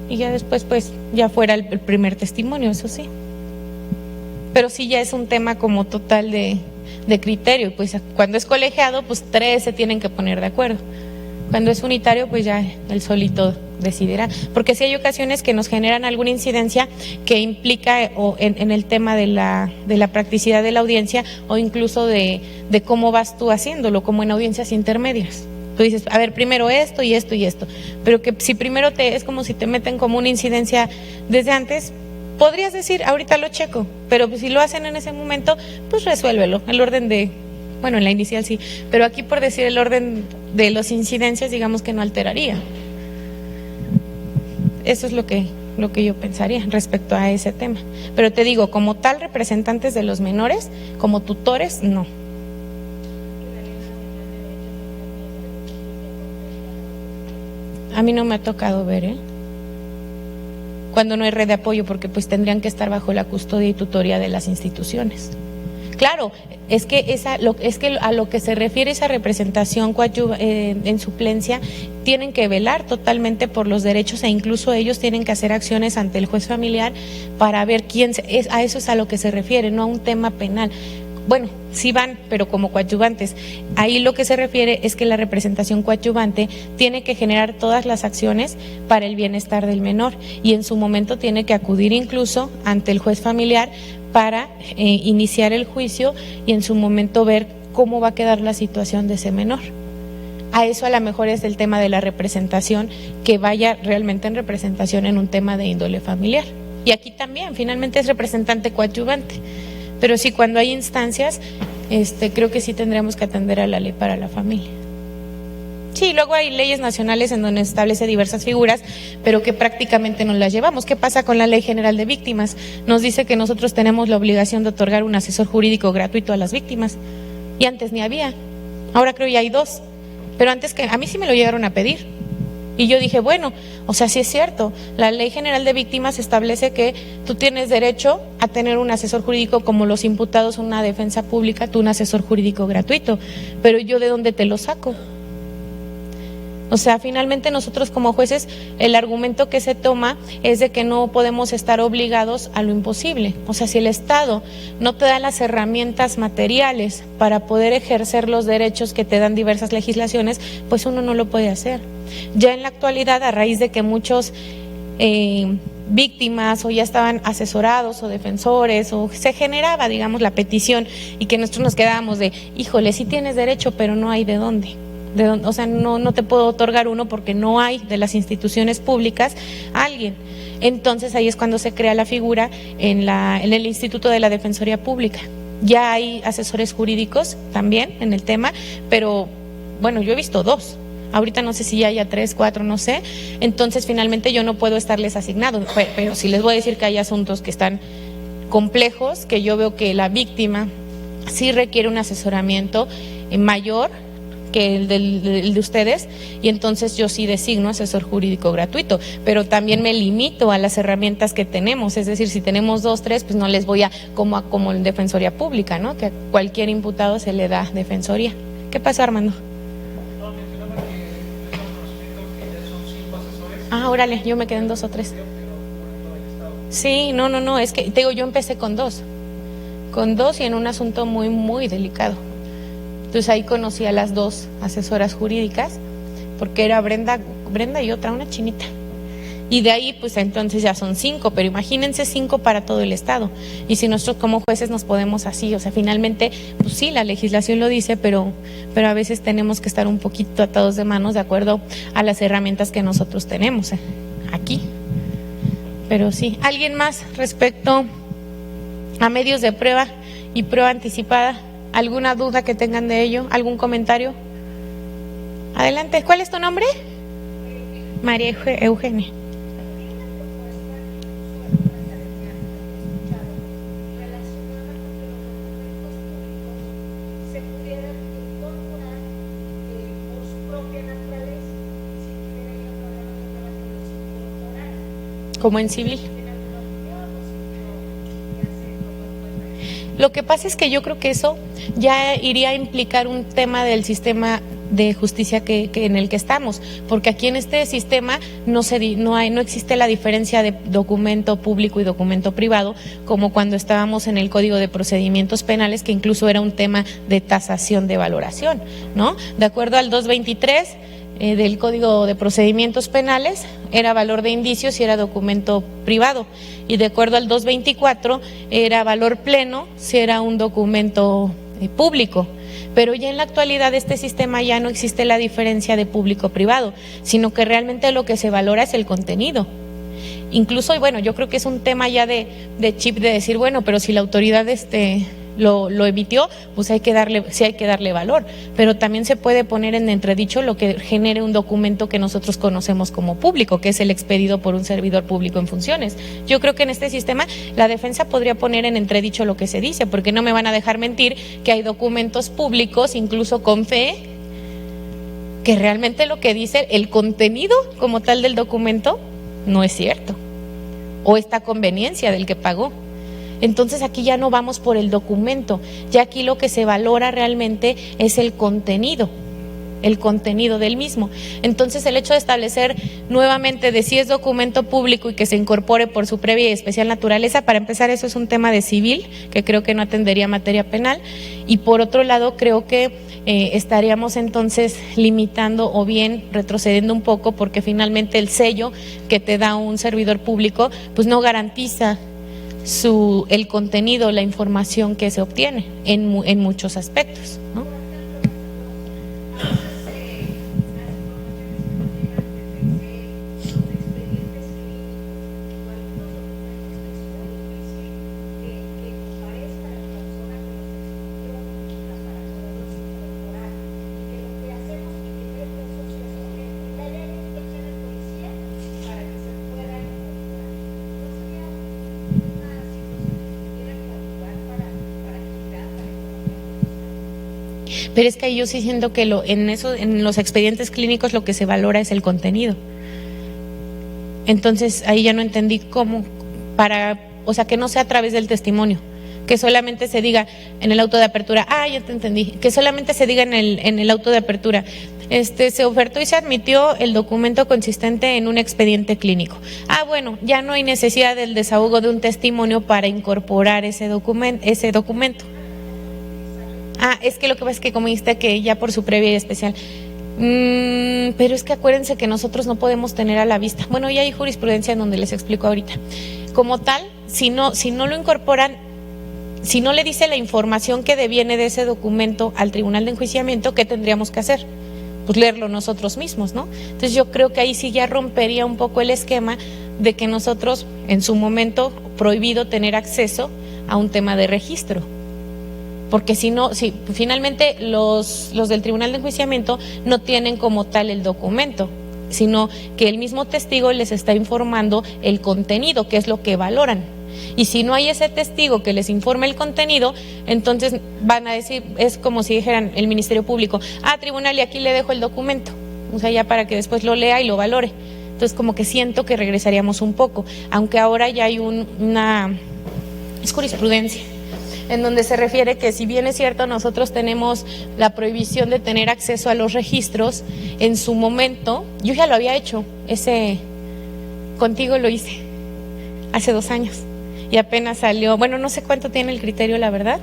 Y ya después, pues, ya fuera el primer testimonio, eso sí. Pero sí ya es un tema como total de criterio. Pues cuando es colegiado, pues 3 se tienen que poner de acuerdo. Cuando es unitario, pues ya él solito decidirá. Porque sí hay ocasiones que nos generan alguna incidencia que implica en el tema de la practicidad de la audiencia o incluso de cómo vas tú haciéndolo, como en audiencias intermedias. Tú dices, a ver, primero esto y esto y esto, pero que si primero es como si te meten como una incidencia desde antes, podrías decir, ahorita lo checo, pero pues si lo hacen en ese momento, pues resuélvelo, el orden en la inicial sí, pero aquí por decir el orden de las incidencias, digamos que no alteraría. Eso es lo que yo pensaría respecto a ese tema. Pero te digo, como tal, representantes de los menores, como tutores, no. A mí no me ha tocado ver, cuando no hay red de apoyo, porque pues tendrían que estar bajo la custodia y tutoría de las instituciones. Claro, es que a lo que se refiere esa representación en suplencia, tienen que velar totalmente por los derechos e incluso ellos tienen que hacer acciones ante el juez familiar para ver a eso es a lo que se refiere, no a un tema penal. Bueno, sí van, pero como coadyuvantes. Ahí lo que se refiere es que la representación coadyuvante tiene que generar todas las acciones para el bienestar del menor y en su momento tiene que acudir incluso ante el juez familiar para iniciar el juicio y en su momento ver cómo va a quedar la situación de ese menor. a eso a lo mejor es el tema de la representación, que vaya realmente en representación en un tema de índole familiar. Y aquí también, finalmente es representante coadyuvante. Pero sí, cuando hay instancias, creo que sí tendríamos que atender a la ley para la familia. Sí, luego hay leyes nacionales en donde establece diversas figuras, pero que prácticamente no las llevamos. ¿Qué pasa con la Ley General de Víctimas? Nos dice que nosotros tenemos la obligación de otorgar un asesor jurídico gratuito a las víctimas. Y antes ni había. Ahora creo ya hay 2. Pero antes, que a mí sí me lo llegaron a pedir. Y yo dije, bueno, o sea, sí es cierto, la Ley General de Víctimas establece que tú tienes derecho a tener un asesor jurídico, como los imputados, una defensa pública, tú un asesor jurídico gratuito, pero ¿yo de dónde te lo saco? O sea, finalmente nosotros como jueces, el argumento que se toma es de que no podemos estar obligados a lo imposible. O sea, si el Estado no te da las herramientas materiales para poder ejercer los derechos que te dan diversas legislaciones, pues uno no lo puede hacer. Ya en la actualidad, a raíz de que muchos víctimas o ya estaban asesorados o defensores, o se generaba, digamos, la petición, y que nosotros nos quedábamos de, híjole, sí tienes derecho, pero no hay de dónde. O sea, no te puedo otorgar uno porque no hay de las instituciones públicas alguien. Entonces ahí es cuando se crea la figura en el Instituto de la Defensoría Pública. Ya hay asesores jurídicos también en el tema, pero bueno, yo he visto 2. Ahorita no sé si ya haya 3, 4, no sé. Entonces finalmente yo no puedo estarles asignado, pero sí les voy a decir que hay asuntos que están complejos, que yo veo que la víctima sí requiere un asesoramiento mayor que el de ustedes, y entonces yo sí designo asesor jurídico gratuito, pero también me limito a las herramientas que tenemos. Es decir, si tenemos 2, 3, pues no les voy a como en defensoría pública, ¿no? Que a cualquier imputado se le da defensoría. ¿Qué pasó, Armando? No, mencionaba que tengo conocimiento que ya son 5 asesores. Ah, órale, yo me quedé en 2 o 3. Sí, no, es que te digo, yo empecé con 2 y en un asunto muy, muy delicado. Entonces ahí conocí a las 2 asesoras jurídicas, porque era Brenda y otra, una chinita. Y de ahí, pues entonces ya son 5, pero imagínense 5 para todo el Estado. Y si nosotros como jueces nos podemos así, o sea, finalmente, pues sí, la legislación lo dice, pero a veces tenemos que estar un poquito atados de manos de acuerdo a las herramientas que nosotros tenemos aquí. Pero sí, ¿alguien más respecto a medios de prueba y prueba anticipada? ¿Alguna duda que tengan de ello? ¿Algún comentario? Adelante. ¿Cuál es tu nombre? María Eugenia. Como en civil. Lo que pasa es que yo creo que eso ya iría a implicar un tema del sistema de justicia que en el que estamos, porque aquí en este sistema no existe la diferencia de documento público y documento privado, como cuando estábamos en el Código de Procedimientos Penales, que incluso era un tema de tasación de valoración, ¿no? De acuerdo al 223 del Código de Procedimientos Penales, era valor de indicios y era documento privado, y de acuerdo al 224 era valor pleno si era un documento público. Pero ya en la actualidad este sistema ya no existe la diferencia de público-privado, sino que realmente lo que se valora es el contenido. Incluso, y bueno, yo creo que es un tema ya de chip de decir, bueno, pero si la autoridad lo emitió, pues hay que darle valor, pero también se puede poner en entredicho lo que genere un documento que nosotros conocemos como público, que es el expedido por un servidor público en funciones. Yo creo que en este sistema la defensa podría poner en entredicho lo que se dice, porque no me van a dejar mentir que hay documentos públicos, incluso con fe, que realmente lo que dice el contenido como tal del documento no es cierto, o está a conveniencia del que pagó. Entonces aquí ya no vamos por el documento, ya aquí lo que se valora realmente es el contenido del mismo. Entonces el hecho de establecer nuevamente de si es documento público y que se incorpore por su previa y especial naturaleza, para empezar, eso es un tema de civil, que creo que no atendería materia penal, y por otro lado creo que estaríamos entonces limitando o bien retrocediendo un poco, porque finalmente el sello que te da un servidor público pues no garantiza el contenido, la información que se obtiene en muchos aspectos, ¿no? Pero es que ahí yo sí siento que en los expedientes clínicos lo que se valora es el contenido. Entonces ahí ya no entendí cómo, o sea, que no sea a través del testimonio, que solamente se diga en el auto de apertura, ya te entendí, que solamente se diga en el auto de apertura, se ofertó y se admitió el documento consistente en un expediente clínico. Bueno, ya no hay necesidad del desahogo de un testimonio para incorporar ese documento. Es que lo que pasa es que como dijiste que ya por su previa y especial. Pero es que acuérdense que nosotros no podemos tener a la vista. Bueno, ya hay jurisprudencia en donde les explico ahorita. Como tal, si no lo incorporan, si no le dice la información que deviene de ese documento al tribunal de enjuiciamiento, ¿qué tendríamos que hacer? Pues leerlo nosotros mismos, ¿no? Entonces yo creo que ahí sí ya rompería un poco el esquema de que nosotros, en su momento, prohibido tener acceso a un tema de registro. Porque si finalmente los del tribunal de enjuiciamiento no tienen como tal el documento, sino que el mismo testigo les está informando el contenido, que es lo que valoran. Y si no hay ese testigo que les informe el contenido, entonces van a decir, es como si dijeran el Ministerio Público, tribunal, y aquí le dejo el documento, o sea, ya para que después lo lea y lo valore. Entonces como que siento que regresaríamos un poco, aunque ahora ya hay es jurisprudencia, en donde se refiere que si bien es cierto nosotros tenemos la prohibición de tener acceso a los registros, en su momento, yo ya lo había hecho, contigo lo hice, hace 2 años, y apenas salió, bueno, no sé cuánto tiene el criterio, la verdad,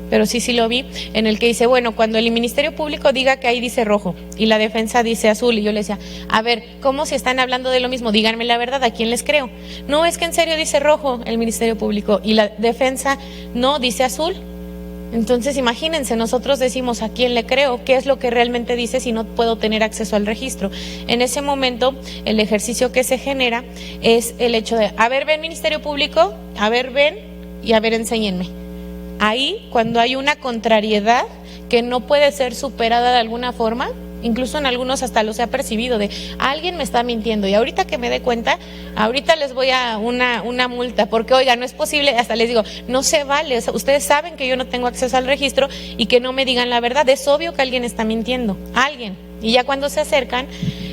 pero sí lo vi, en el que dice, bueno, cuando el Ministerio Público diga que ahí dice rojo y la defensa dice azul, y yo le decía, a ver, ¿cómo si están hablando de lo mismo? Díganme la verdad, ¿a quién les creo? No, es que en serio dice rojo el Ministerio Público y la defensa no, dice azul. Entonces imagínense, nosotros decimos a quién le creo, qué es lo que realmente dice si no puedo tener acceso al registro. En ese momento el ejercicio que se genera es el hecho de, a ver, ven Ministerio Público, a ver, ven y a ver, enséñenme. Ahí, cuando hay una contrariedad que no puede ser superada de alguna forma, incluso en algunos hasta lo se ha percibido de alguien me está mintiendo y ahorita que me dé cuenta, ahorita les voy a una multa, porque oiga, no es posible, hasta les digo, no se vale, o sea, ustedes saben que yo no tengo acceso al registro y que no me digan la verdad, es obvio que alguien está mintiendo, alguien, y ya cuando se acercan,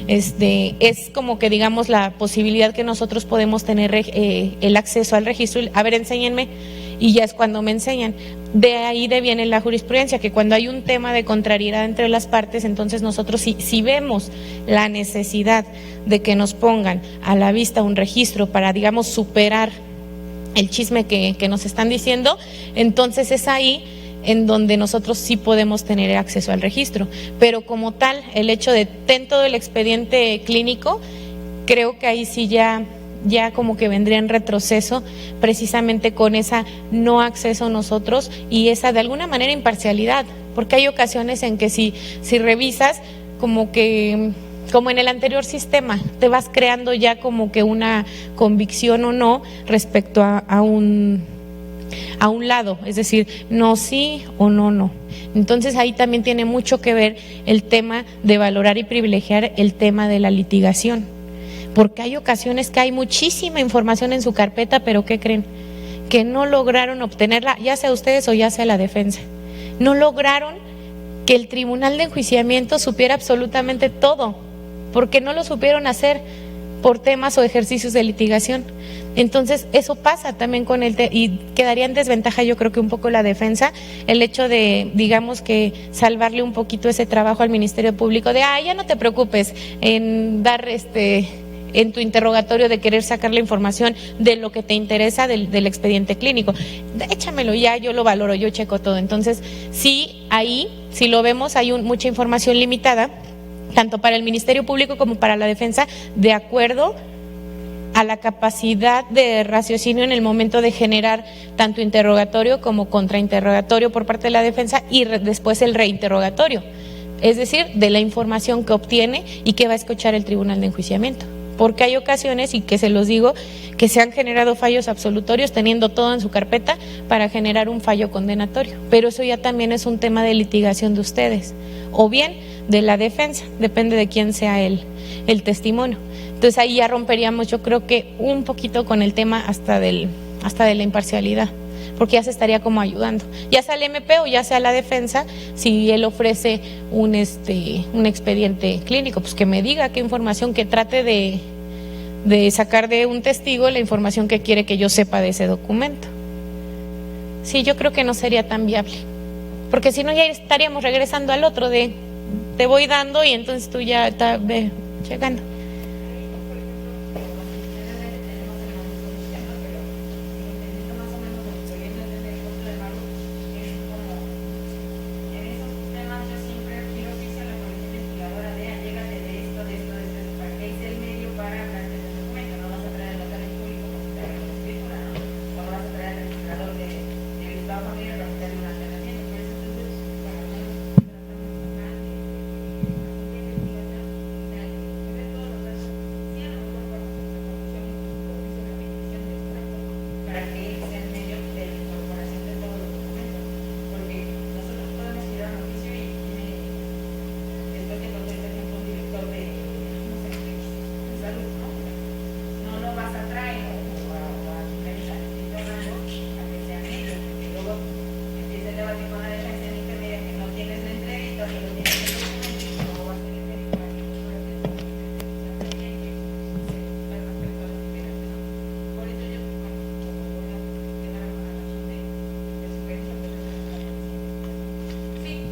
es como que digamos la posibilidad que nosotros podemos tener el acceso al registro, a ver, enséñenme. Y ya es cuando me enseñan. De ahí deviene la jurisprudencia, que cuando hay un tema de contrariedad entre las partes, entonces nosotros si vemos la necesidad de que nos pongan a la vista un registro para, digamos, superar el chisme que nos están diciendo, entonces es ahí en donde nosotros sí podemos tener acceso al registro. Pero como tal, el hecho de ten todo el expediente clínico, creo que ahí sí ya como que vendría en retroceso precisamente con esa no acceso nosotros y esa de alguna manera imparcialidad, porque hay ocasiones en que si revisas como en el anterior sistema, te vas creando ya como que una convicción o no respecto a un lado, es decir, no sí o no. Entonces ahí también tiene mucho que ver el tema de valorar y privilegiar el tema de la litigación. Porque hay ocasiones que hay muchísima información en su carpeta, pero ¿qué creen? Que no lograron obtenerla, ya sea ustedes o ya sea la defensa. No lograron que el tribunal de enjuiciamiento supiera absolutamente todo, porque no lo supieron hacer por temas o ejercicios de litigación. Entonces eso pasa también con y quedaría en desventaja yo creo que un poco la defensa, el hecho de, digamos que salvarle un poquito ese trabajo al Ministerio Público de, ya no te preocupes en dar en tu interrogatorio de querer sacar la información de lo que te interesa del expediente clínico. Échamelo ya, yo lo valoro, yo checo todo. Entonces, sí, ahí, si lo vemos, hay mucha información limitada, tanto para el Ministerio Público como para la defensa, de acuerdo a la capacidad de raciocinio en el momento de generar tanto interrogatorio como contrainterrogatorio por parte de la defensa y después el reinterrogatorio. Es decir, de la información que obtiene y que va a escuchar el tribunal de enjuiciamiento. Porque hay ocasiones, y que se los digo, que se han generado fallos absolutorios teniendo todo en su carpeta para generar un fallo condenatorio. Pero eso ya también es un tema de litigación de ustedes, o bien de la defensa, depende de quién sea el testimonio. Entonces ahí ya romperíamos, yo creo que un poquito con el tema hasta de la imparcialidad. porque ya se estaría como ayudando, ya sea el MP o ya sea la defensa, si él ofrece un expediente clínico, pues que me diga qué información, que trate de sacar de un testigo la información que quiere que yo sepa de ese documento. Sí, yo creo que no sería tan viable, porque si no ya estaríamos regresando al otro de te voy dando y entonces tú ya estás llegando.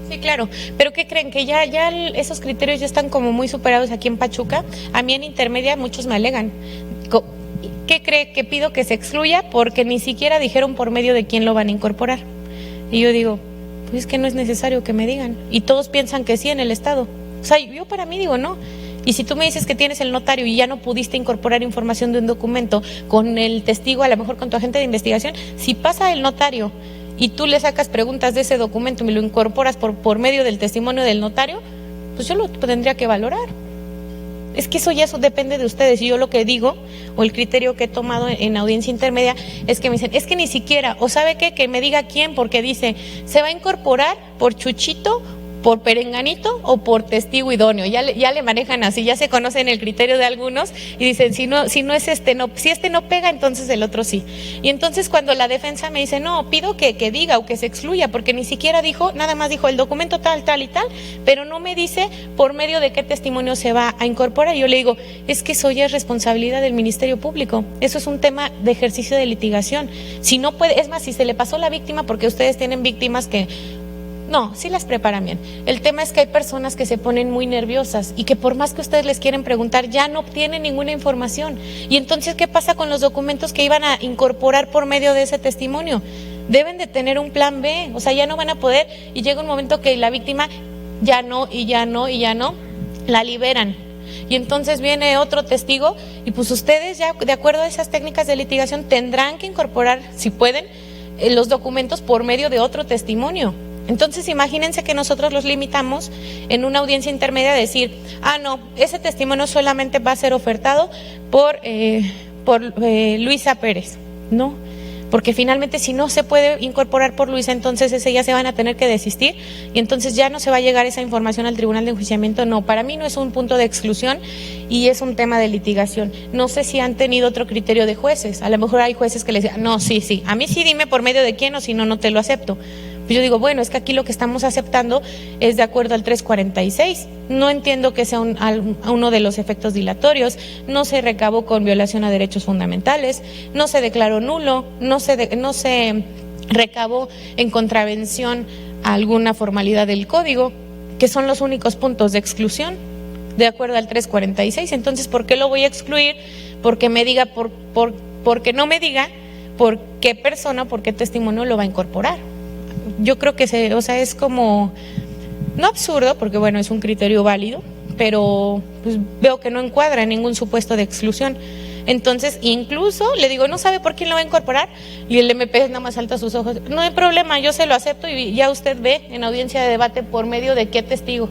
Sí, claro, pero ¿qué creen? Que ya esos criterios ya están como muy superados aquí en Pachuca. A mí en intermedia muchos me alegan. ¿Qué cree? Que pido que se excluya porque ni siquiera dijeron por medio de quién lo van a incorporar. Y yo digo, pues es que no es necesario que me digan. Y todos piensan que sí en el Estado. O sea, yo para mí digo no. Y si tú me dices que tienes el notario y ya no pudiste incorporar información de un documento con el testigo, a lo mejor con tu agente de investigación, si pasa el notario y tú le sacas preguntas de ese documento y me lo incorporas por medio del testimonio del notario, pues yo lo tendría que valorar. Es que eso depende de ustedes. Y yo lo que digo, o el criterio que he tomado en audiencia intermedia, es que me dicen, es que ni siquiera, o ¿sabe qué? Que me diga quién, porque dice, se va a incorporar por Chuchito, por perenganito o por testigo idóneo. Ya le manejan así, ya se conocen el criterio de algunos y dicen, si no es si este no pega, entonces el otro sí. Y entonces cuando la defensa me dice, no, pido que diga o que se excluya, porque ni siquiera dijo, nada más dijo el documento tal y tal, pero no me dice por medio de qué testimonio se va a incorporar. Yo le digo, es que eso ya es responsabilidad del Ministerio Público, eso es un tema de ejercicio de litigación. Si no puede, es más, si se le pasó la víctima, porque ustedes tienen víctimas que no, sí las preparan bien. El tema es que hay personas que se ponen muy nerviosas y que por más que ustedes les quieren preguntar, ya no obtienen ninguna información. Y entonces, ¿qué pasa con los documentos que iban a incorporar por medio de ese testimonio? Deben de tener un plan B, o sea, ya no van a poder y llega un momento que la víctima ya no, la liberan. Y entonces viene otro testigo y pues ustedes ya, de acuerdo a esas técnicas de litigación, tendrán que incorporar, si pueden, los documentos por medio de otro testimonio. Entonces imagínense que nosotros los limitamos en una audiencia intermedia a decir, no, ese testimonio solamente va a ser ofertado por Luisa Pérez, ¿no? Porque finalmente si no se puede incorporar por Luisa, entonces ese ya se van a tener que desistir y entonces ya no se va a llegar esa información al tribunal de enjuiciamiento. No, para mí no es un punto de exclusión y es un tema de litigación. No sé si han tenido otro criterio de jueces, a lo mejor hay jueces que les dicen, no, sí, a mí sí dime por medio de quién o si no, no te lo acepto. Pues yo digo, bueno, es que aquí lo que estamos aceptando es de acuerdo al 346. No entiendo que sea uno de los efectos dilatorios, no se recabó con violación a derechos fundamentales, no se declaró nulo, no se recabó en contravención a alguna formalidad del código, que son los únicos puntos de exclusión de acuerdo al 346. Entonces, ¿por qué lo voy a excluir? Porque me diga, porque no me diga por qué persona, por qué testimonio lo va a incorporar. Yo creo que es como, no absurdo, porque bueno, es un criterio válido, pero pues veo que no encuadra en ningún supuesto de exclusión. Entonces, incluso le digo, ¿no sabe por quién lo va a incorporar? Y el MP nada más salta sus ojos. No hay problema, yo se lo acepto y ya usted ve en audiencia de debate por medio de qué testigo.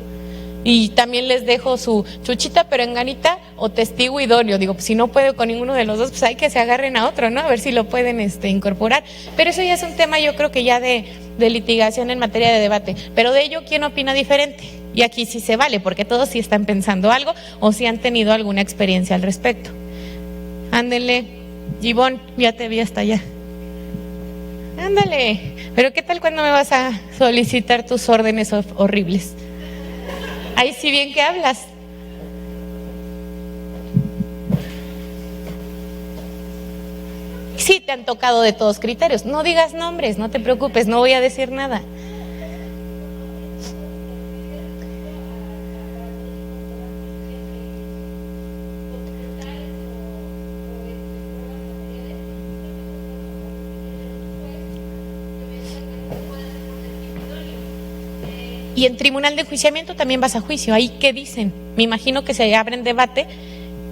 Y también les dejo su Chuchita, perenganita o testigo idóneo. Digo, pues si no puede con ninguno de los dos, pues hay que se agarren a otro, ¿no? A ver si lo pueden incorporar. Pero eso ya es un tema, yo creo que ya de litigación en materia de debate. Pero de ello, ¿quién opina diferente? Y aquí sí se vale, porque todos sí están pensando algo o sí han tenido alguna experiencia al respecto. Ándele, Gibón, ya te vi hasta allá. Ándale, pero ¿qué tal cuando me vas a solicitar tus órdenes horribles? Ahí sí bien que hablas. Sí te han tocado de todos criterios. No digas nombres, no te preocupes, no voy a decir nada. Y en tribunal de enjuiciamiento también vas a juicio. ¿Ahí qué dicen? Me imagino que se abre en debate.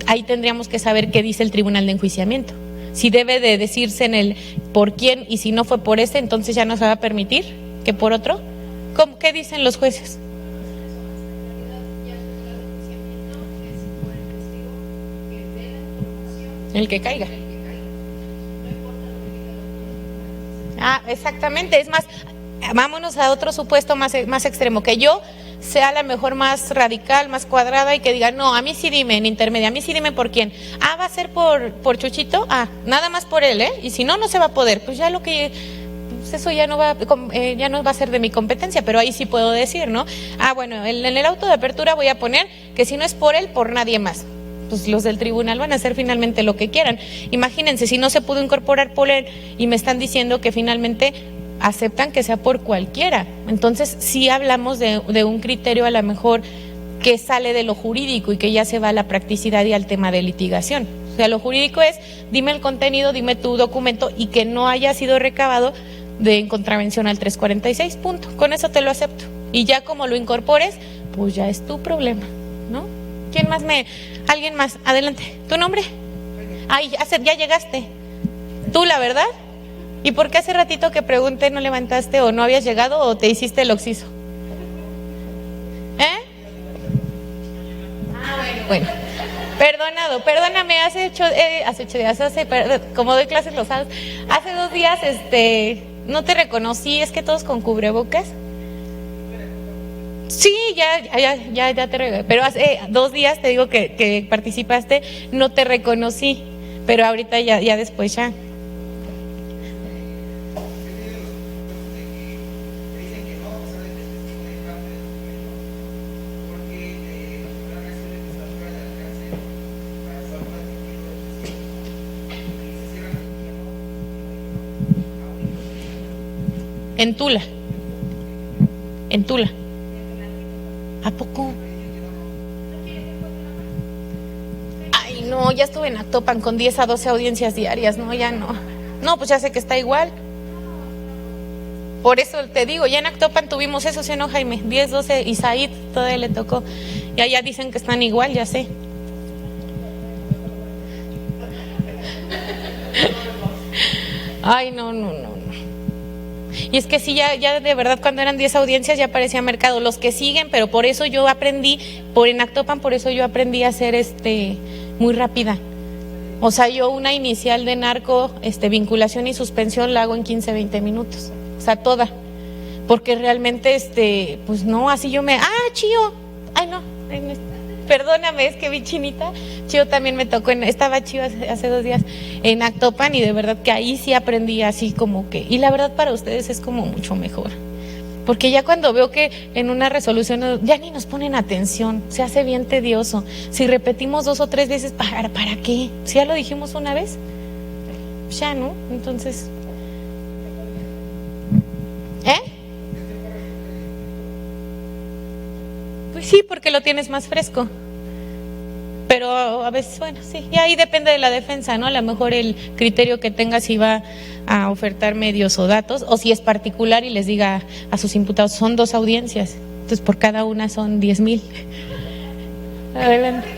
Ahí tendríamos que saber qué dice el tribunal de enjuiciamiento. Si debe de decirse en el por quién, y si no fue por ese, entonces ya no se va a permitir que por otro. ¿Cómo, qué dicen los jueces? El que caiga. Ah, exactamente. Es más, vámonos a otro supuesto más extremo, que yo sea la mejor más radical, más cuadrada y que diga, no, a mí sí dime en intermedia, a mí sí dime por quién. Ah, va a ser por Chuchito, nada más por él, y si no, no se va a poder. Pues ya lo que, pues eso ya no va a ser de mi competencia, pero ahí sí puedo decir, ¿no? Bueno, en el auto de apertura voy a poner que si no es por él, por nadie más. Pues los del tribunal van a hacer finalmente lo que quieran. Imagínense, si no se pudo incorporar por él y me están diciendo que finalmente aceptan que sea por cualquiera. Entonces sí hablamos de un criterio a lo mejor que sale de lo jurídico y que ya se va a la practicidad y al tema de litigación. O sea, lo jurídico es, dime el contenido, dime tu documento y que no haya sido recabado en contravención al 346, punto. Con eso te lo acepto. Y ya como lo incorpores, pues ya es tu problema, ¿no? ¿Quién más alguien más? Adelante. ¿Tu nombre? Ay, ya llegaste. Tú, la verdad. ¿Y por qué hace ratito que pregunté no levantaste o no habías llegado o te hiciste el oxiso? Bueno. Perdóname, hace 8 días, como doy clases los sábados, hace 2 días, no te reconocí, es que todos con cubrebocas. Sí, ya te reconocí, pero hace 2 días te digo que participaste, no te reconocí, pero ahorita ya después ya. En Tula. ¿A poco? Ay, no, ya estuve en Actopan con 10 a 12 audiencias diarias, no, ya no. No, pues ya sé que está igual. Por eso te digo, ya en Actopan tuvimos eso, ¿sí, no, Jaime? 10, 12, y Said todavía le tocó. Y allá dicen que están igual, ya sé. Ay, no. Y es que sí, ya de verdad cuando eran 10 audiencias ya parecía mercado. Los que siguen, pero por eso yo aprendí, en Actopan, por eso yo aprendí a ser muy rápida. O sea, yo una inicial de narco, vinculación y suspensión la hago en 15, 20 minutos. O sea, toda. Porque realmente, pues no, así yo Chío. Ay, no. Perdóname, es que vi Chinita. Chío también me tocó, estaba Chío hace 2 días en Actopan y de verdad que ahí sí aprendí así como que, y la verdad para ustedes es como mucho mejor. Porque ya cuando veo que en una resolución ya ni nos ponen atención, se hace bien tedioso. Si repetimos 2 o 3 veces, ¿para qué? Si ya lo dijimos una vez, ya, ¿no? Entonces, pues sí, porque lo tienes más fresco. Pero a veces, bueno, sí, y ahí depende de la defensa, ¿no? A lo mejor el criterio que tenga si va a ofertar medios o datos, o si es particular y les diga a sus imputados, son 2 audiencias, entonces por cada una son 10,000. Adelante.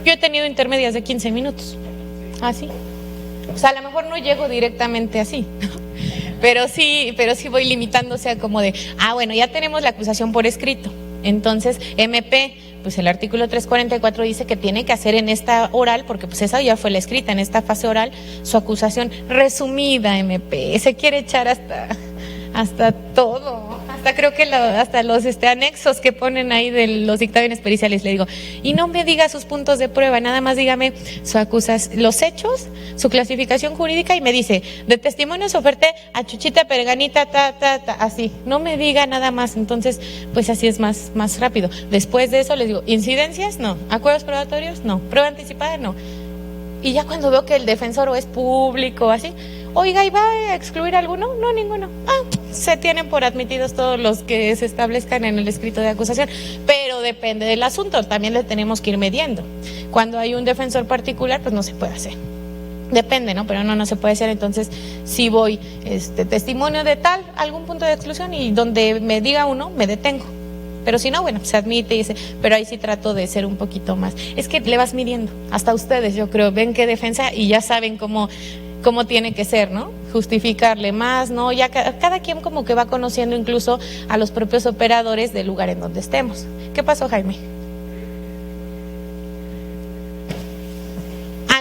Yo he tenido intermedias de 15 minutos, así. O sea, a lo mejor no llego directamente así, pero sí voy limitándose a como de, bueno, ya tenemos la acusación por escrito, entonces MP, pues el artículo 344 dice que tiene que hacer en esta oral, porque pues esa ya fue la escrita, en esta fase oral, su acusación resumida, MP. Se quiere echar hasta todo, hasta creo que hasta los anexos que ponen ahí de los dictámenes periciales. Le digo, y no me diga sus puntos de prueba, nada más dígame su acusación, los hechos, su clasificación jurídica, y me dice, de testimonios oferté a Chuchita Perganita, así, no me diga nada más. Entonces, pues así es más rápido. Después de eso les digo, incidencias, no, acuerdos probatorios, no, prueba anticipada, no. Y ya cuando veo que el defensor o es público, así, oiga, ¿y va a excluir alguno? No, ninguno. Se tienen por admitidos todos los que se establezcan en el escrito de acusación, pero depende del asunto, también le tenemos que ir midiendo. Cuando hay un defensor particular, pues no se puede hacer. Depende, ¿no? Pero no se puede hacer. Entonces, si voy, testimonio de tal, algún punto de exclusión, y donde me diga uno, me detengo. Pero si no, bueno, se admite y dice, pero ahí sí trato de ser un poquito más. Es que le vas midiendo, hasta ustedes, yo creo, ven qué defensa y ya saben cómo tiene que ser, ¿no? Justificarle más, ¿no? Ya cada quien como que va conociendo incluso a los propios operadores del lugar en donde estemos. ¿Qué pasó, Jaime?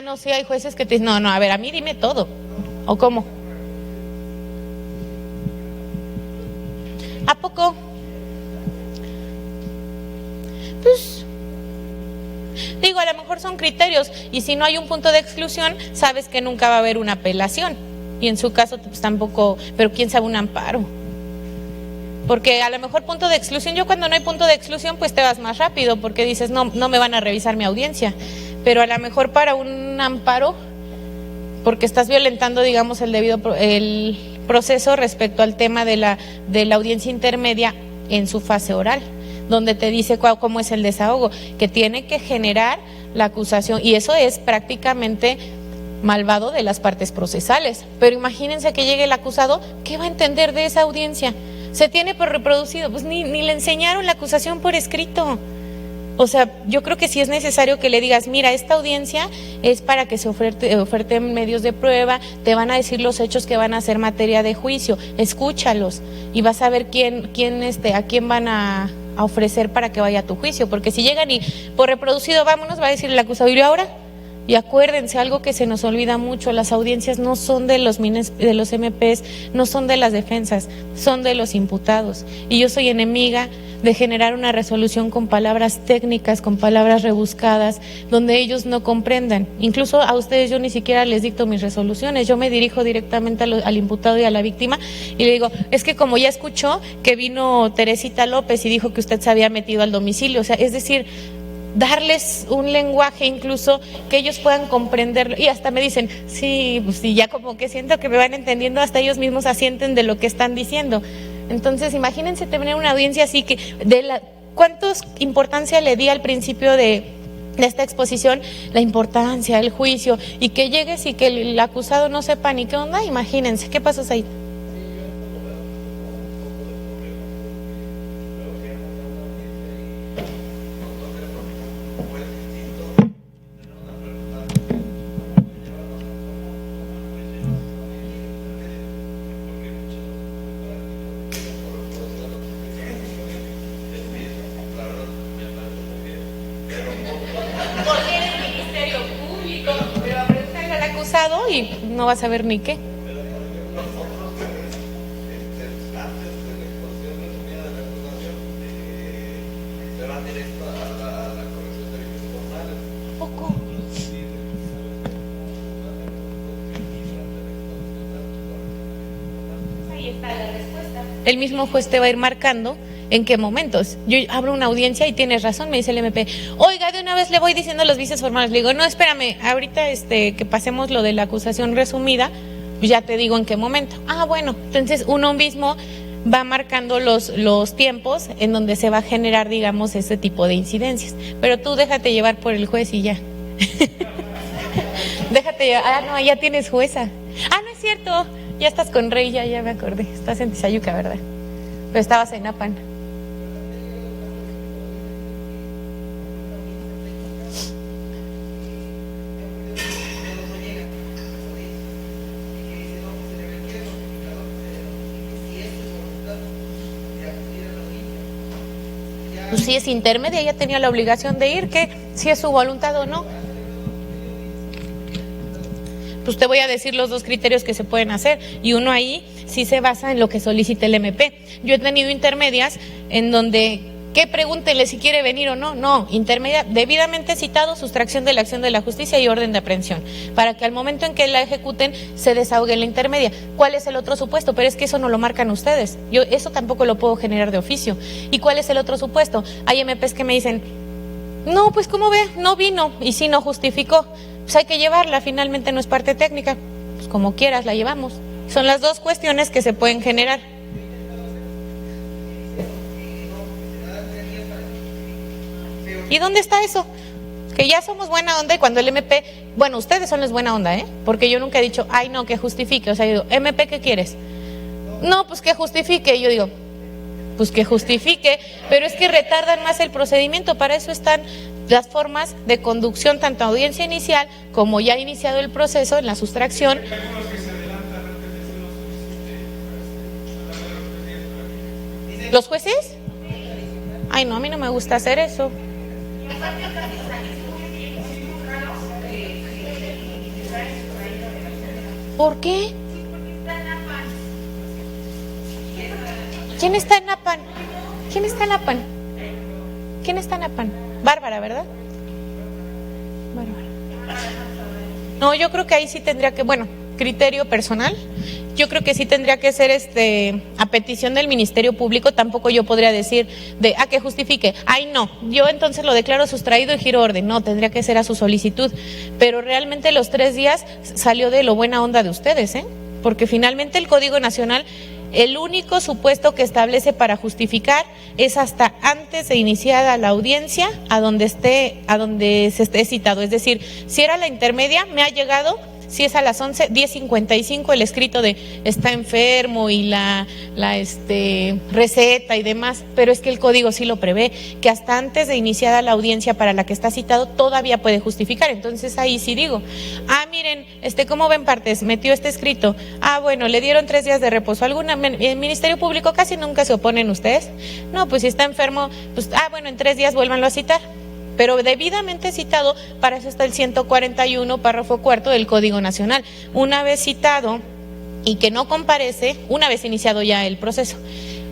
No, sí, hay jueces que te dicen, no, a ver, a mí dime todo. ¿O cómo? ¿A poco? Pues, digo, a lo mejor son criterios, y si no hay un punto de exclusión, sabes que nunca va a haber una apelación, y en su caso pues tampoco, pero quién sabe, un amparo, porque a lo mejor punto de exclusión, yo cuando no hay punto de exclusión pues te vas más rápido, porque dices no me van a revisar mi audiencia, pero a lo mejor para un amparo, porque estás violentando, digamos, el proceso respecto al tema de la audiencia intermedia en su fase oral, donde te dice cómo es el desahogo, que tiene que generar la acusación, y eso es prácticamente malvado de las partes procesales. Pero imagínense que llegue el acusado, ¿qué va a entender de esa audiencia? Se tiene por reproducido, pues ni le enseñaron la acusación por escrito. O sea, yo creo que sí es necesario que le digas, mira, esta audiencia es para que se oferten medios de prueba, te van a decir los hechos que van a ser materia de juicio, escúchalos y vas a ver a quién van a ofrecer para que vaya a tu juicio, porque si llegan y por reproducido vámonos, va a decir el acusado, ¿y ahora? Y acuérdense, algo que se nos olvida mucho, las audiencias no son de los MPs, no son de las defensas, son de los imputados. Y yo soy enemiga de generar una resolución con palabras técnicas, con palabras rebuscadas, donde ellos no comprendan. Incluso a ustedes yo ni siquiera les dicto mis resoluciones, yo me dirijo directamente al imputado y a la víctima y le digo, es que como ya escuchó que vino Teresita López y dijo que usted se había metido al domicilio, o sea, es decir, darles un lenguaje incluso que ellos puedan comprenderlo, y hasta me dicen, sí, pues sí, ya como que siento que me van entendiendo, hasta ellos mismos asienten de lo que están diciendo. Entonces imagínense tener una audiencia así que ¿cuántos importancia le di al principio de esta exposición? La importancia, el juicio, y que llegues y que el acusado no sepa ni qué onda. Imagínense, ¿qué pasó ahí? Y no vas a ver ni qué. ¿Poco? Ahí está la respuesta. El mismo juez te va a ir marcando en qué momentos. Yo abro una audiencia y tienes razón, me dice el MP, oiga, de una vez le voy diciendo los vicios formales. Le digo, no, espérame, ahorita que pasemos lo de la acusación resumida, pues ya te digo en qué momento. Bueno, entonces uno mismo va marcando los tiempos en donde se va a generar, digamos, ese tipo de incidencias. Pero tú déjate llevar por el juez y ya. Déjate llevar. No, ya tienes jueza. No es cierto, ya estás con Rey, ya me acordé. Estás en Tizayuca, ¿verdad? Pero estabas en Apan. Pues si es intermedia, ella tenía la obligación de ir, que si es su voluntad o no. Pues te voy a decir los dos criterios que se pueden hacer, y uno ahí sí se basa en lo que solicite el MP. Yo he tenido intermedias en donde, que pregúntenle si quiere venir o no. No, intermedia, debidamente citado, sustracción de la acción de la justicia y orden de aprehensión, para que al momento en que la ejecuten se desahogue la intermedia. ¿Cuál es el otro supuesto? Pero es que eso no lo marcan ustedes, yo eso tampoco lo puedo generar de oficio. ¿Y cuál es el otro supuesto? Hay MPs que me dicen, no, pues ¿cómo ve? No vino, y si no justificó, pues hay que llevarla, finalmente no es parte técnica, pues como quieras la llevamos. Son las dos cuestiones que se pueden generar. ¿Y dónde está eso? Que ya somos buena onda, y cuando el MP, bueno, ustedes son los buena onda, porque yo nunca he dicho, ay no, que justifique. O sea, yo digo, MP, ¿qué quieres? No, pues que justifique. Y yo digo, pues que justifique, pero es que retardan más el procedimiento. Para eso están las formas de conducción, tanto audiencia inicial como ya iniciado el proceso en la sustracción. ¿Los jueces? Ay no, a mí no me gusta hacer eso. ¿Por qué? ¿Quién está en APAN? ¿Quién está en APAN? ¿Quién está en APAN? Bárbara, ¿verdad? Bárbara. No, yo creo que ahí sí tendría que, bueno, criterio personal, yo creo que sí tendría que ser a petición del Ministerio Público. Tampoco yo podría decir que justifique, ay no, yo entonces lo declaro sustraído y giro orden. No, tendría que ser a su solicitud, pero realmente los 3 días salió de lo buena onda de ustedes, porque finalmente el Código Nacional, el único supuesto que establece para justificar es hasta antes de iniciada la audiencia a donde se esté citado. Es decir, si era la intermedia, me ha llegado, si es a las 11:10:55 el escrito de está enfermo y la receta y demás, pero es que el código sí lo prevé, que hasta antes de iniciada la audiencia para la que está citado todavía puede justificar. Entonces ahí sí digo, miren, ¿cómo ven partes? Metió este escrito, bueno, le dieron 3 días de reposo. El Ministerio Público casi nunca se oponen ustedes. No, pues si está enfermo, pues bueno, en 3 días vuélvanlo a citar. Pero debidamente citado, para eso está el 141, párrafo 4 del Código Nacional. Una vez citado y que no comparece, una vez iniciado ya el proceso,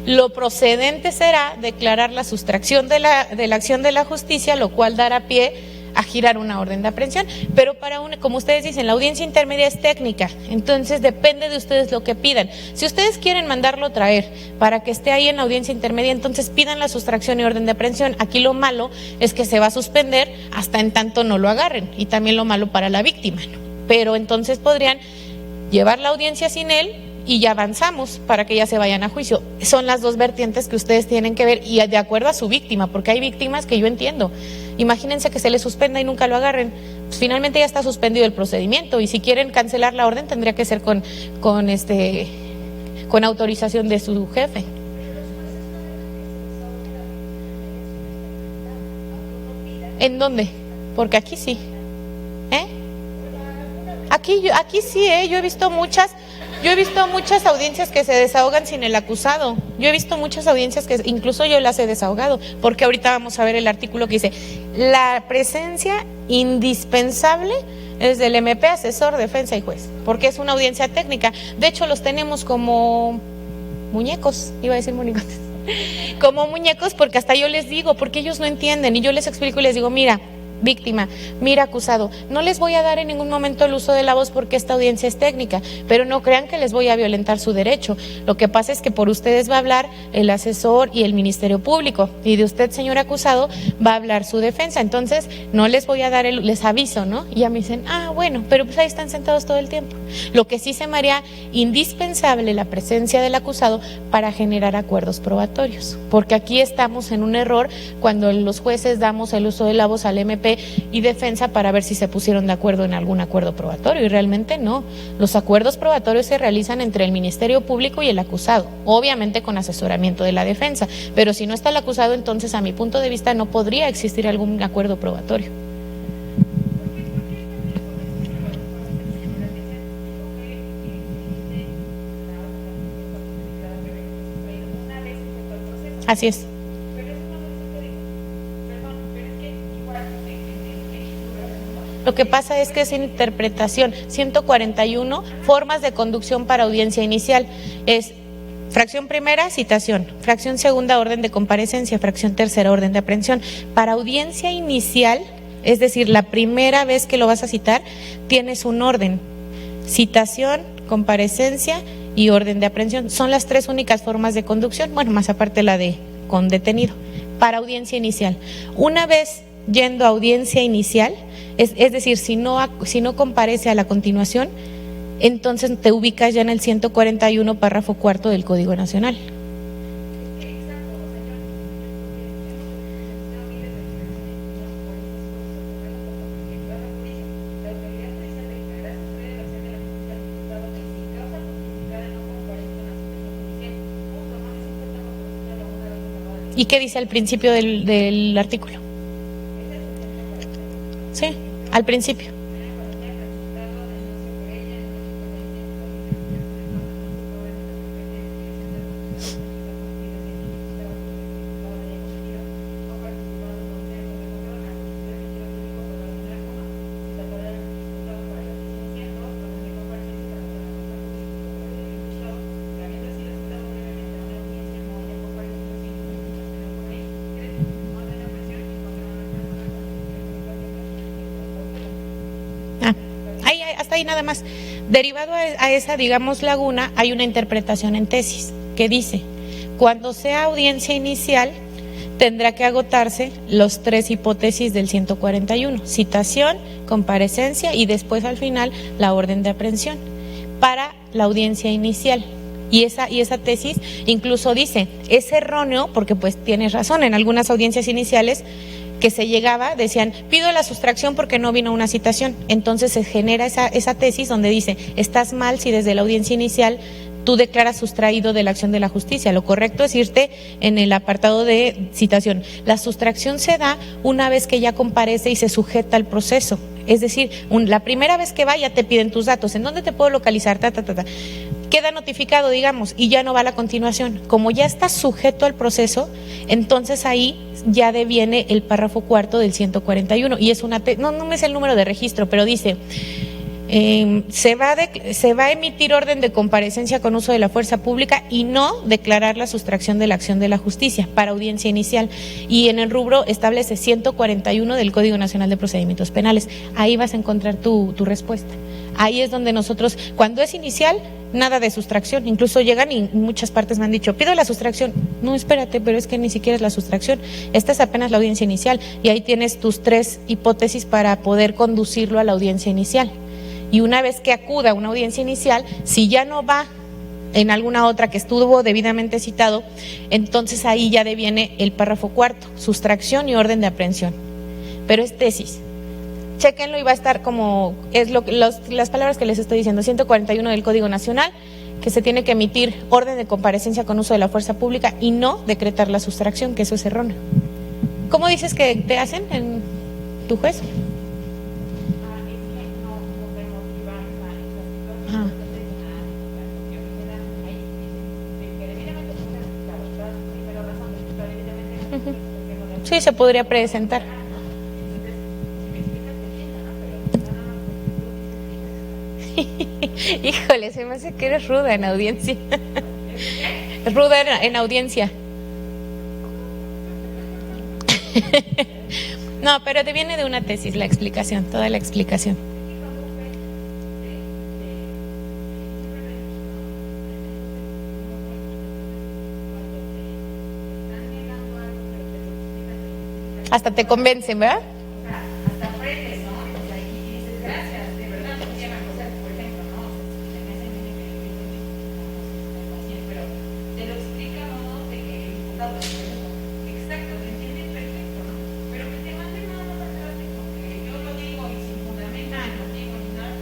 lo procedente será declarar la sustracción de la acción de la justicia, lo cual dará pie a girar una orden de aprehensión. Pero como ustedes dicen, la audiencia intermedia es técnica, entonces depende de ustedes lo que pidan. Si ustedes quieren mandarlo traer para que esté ahí en la audiencia intermedia, entonces pidan la sustracción y orden de aprehensión. Aquí lo malo es que se va a suspender hasta en tanto no lo agarren, y también lo malo para la víctima, ¿no? Pero entonces podrían llevar la audiencia sin él y ya avanzamos para que ya se vayan a juicio. Son las dos vertientes que ustedes tienen que ver, y de acuerdo a su víctima, porque hay víctimas que yo entiendo. Imagínense que se le suspenda y nunca lo agarren, pues finalmente ya está suspendido el procedimiento, y si quieren cancelar la orden tendría que ser con autorización de su jefe. ¿En dónde? Porque aquí sí. Aquí sí, yo he visto muchas audiencias que se desahogan sin el acusado. Yo he visto muchas audiencias que incluso yo las he desahogado, porque ahorita vamos a ver el artículo que dice, la presencia indispensable es del MP, asesor, defensa y juez, porque es una audiencia técnica. De hecho, los tenemos como muñecos, iba a decir monigotes, como muñecos, porque hasta yo les digo, porque ellos no entienden, y yo les explico y les digo, mira, víctima, mira, acusado, no les voy a dar en ningún momento el uso de la voz porque esta audiencia es técnica, pero no crean que les voy a violentar su derecho. Lo que pasa es que por ustedes va a hablar el asesor y el Ministerio Público, y de usted, señor acusado, va a hablar su defensa. Entonces no les voy a dar les aviso, ¿no? Y ya me dicen, bueno, pero pues ahí están sentados todo el tiempo. Lo que sí se me haría indispensable la presencia del acusado para generar acuerdos probatorios, porque aquí estamos en un error cuando los jueces damos el uso de la voz al MP y defensa para ver si se pusieron de acuerdo en algún acuerdo probatorio, y realmente no. Los acuerdos probatorios se realizan entre el Ministerio Público y el acusado, obviamente con asesoramiento de la defensa, pero si no está el acusado, entonces a mi punto de vista no podría existir algún acuerdo probatorio. Así es. Lo que pasa es que es interpretación. 141, formas de conducción para audiencia inicial. Es fracción primera, citación. Fracción segunda, orden de comparecencia. Fracción tercera, orden de aprehensión. Para audiencia inicial, es decir, la primera vez que lo vas a citar, tienes un orden. Citación, comparecencia y orden de aprehensión. Son las tres únicas formas de conducción, bueno, más aparte la de con detenido, para audiencia inicial. Una vez yendo a audiencia inicial, es decir, si no comparece a la continuación, entonces te ubicas ya en el 141, párrafo cuarto del Código Nacional. ¿Y qué dice al principio del artículo? Sí, al principio. Hasta ahí nada más. Derivado a esa, digamos, laguna, hay una interpretación en tesis que dice: cuando sea audiencia inicial, tendrá que agotarse los tres hipótesis del 141, citación, comparecencia y después al final la orden de aprehensión para la audiencia inicial. Y esa tesis incluso dice, es erróneo, porque pues tienes razón, en algunas audiencias iniciales que se llegaba, decían, pido la sustracción porque no vino una citación. Entonces se genera esa tesis donde dice, estás mal si desde la audiencia inicial tú declaras sustraído de la acción de la justicia. Lo correcto es irte en el apartado de citación. La sustracción se da una vez que ya comparece y se sujeta al proceso. Es decir, la primera vez que va ya te piden tus datos. ¿En dónde te puedo localizar? Queda notificado, digamos, y ya no va a la continuación. Como ya está sujeto al proceso, entonces ahí ya deviene el párrafo cuarto del 141. Y es no me sé el número de registro, pero dice... se va a emitir orden de comparecencia con uso de la fuerza pública y no declarar la sustracción de la acción de la justicia para audiencia inicial. Y en el rubro establece 141 del Código Nacional de Procedimientos Penales. Ahí vas a encontrar tu respuesta. Ahí es donde nosotros, cuando es inicial, nada de sustracción. Incluso llegan y en muchas partes me han dicho, pido la sustracción. No, espérate, pero es que ni siquiera es la sustracción. Esta es apenas la audiencia inicial y ahí tienes tus tres hipótesis para poder conducirlo a la audiencia inicial. Y una vez que acuda a una audiencia inicial, si ya no va en alguna otra que estuvo debidamente citado, entonces ahí ya deviene el párrafo cuarto, sustracción y orden de aprehensión. Pero es tesis. Chéquenlo y va a estar como, las palabras que les estoy diciendo, 141 del Código Nacional, que se tiene que emitir orden de comparecencia con uso de la fuerza pública y no decretar la sustracción, que eso es erróneo. ¿Cómo dices que te hacen en tu juez? Sí, se podría presentar. Híjole, se me hace que eres ruda en audiencia. Ruda en audiencia. No, pero te viene de una tesis la explicación, toda la explicación. Hasta te convencen, ¿verdad? Hasta aprendes, ¿no? O sea, y dices, gracias, de verdad, no me llaman, o sea, por ejemplo, ¿no? O sea, si te me hacen pero te lo explica, ¿no? De que el diputado, exacto, te entiende perfecto, ¿no? Pero que te manden nada más atrás de porque yo lo digo y sin fundamento, no digo ni nada.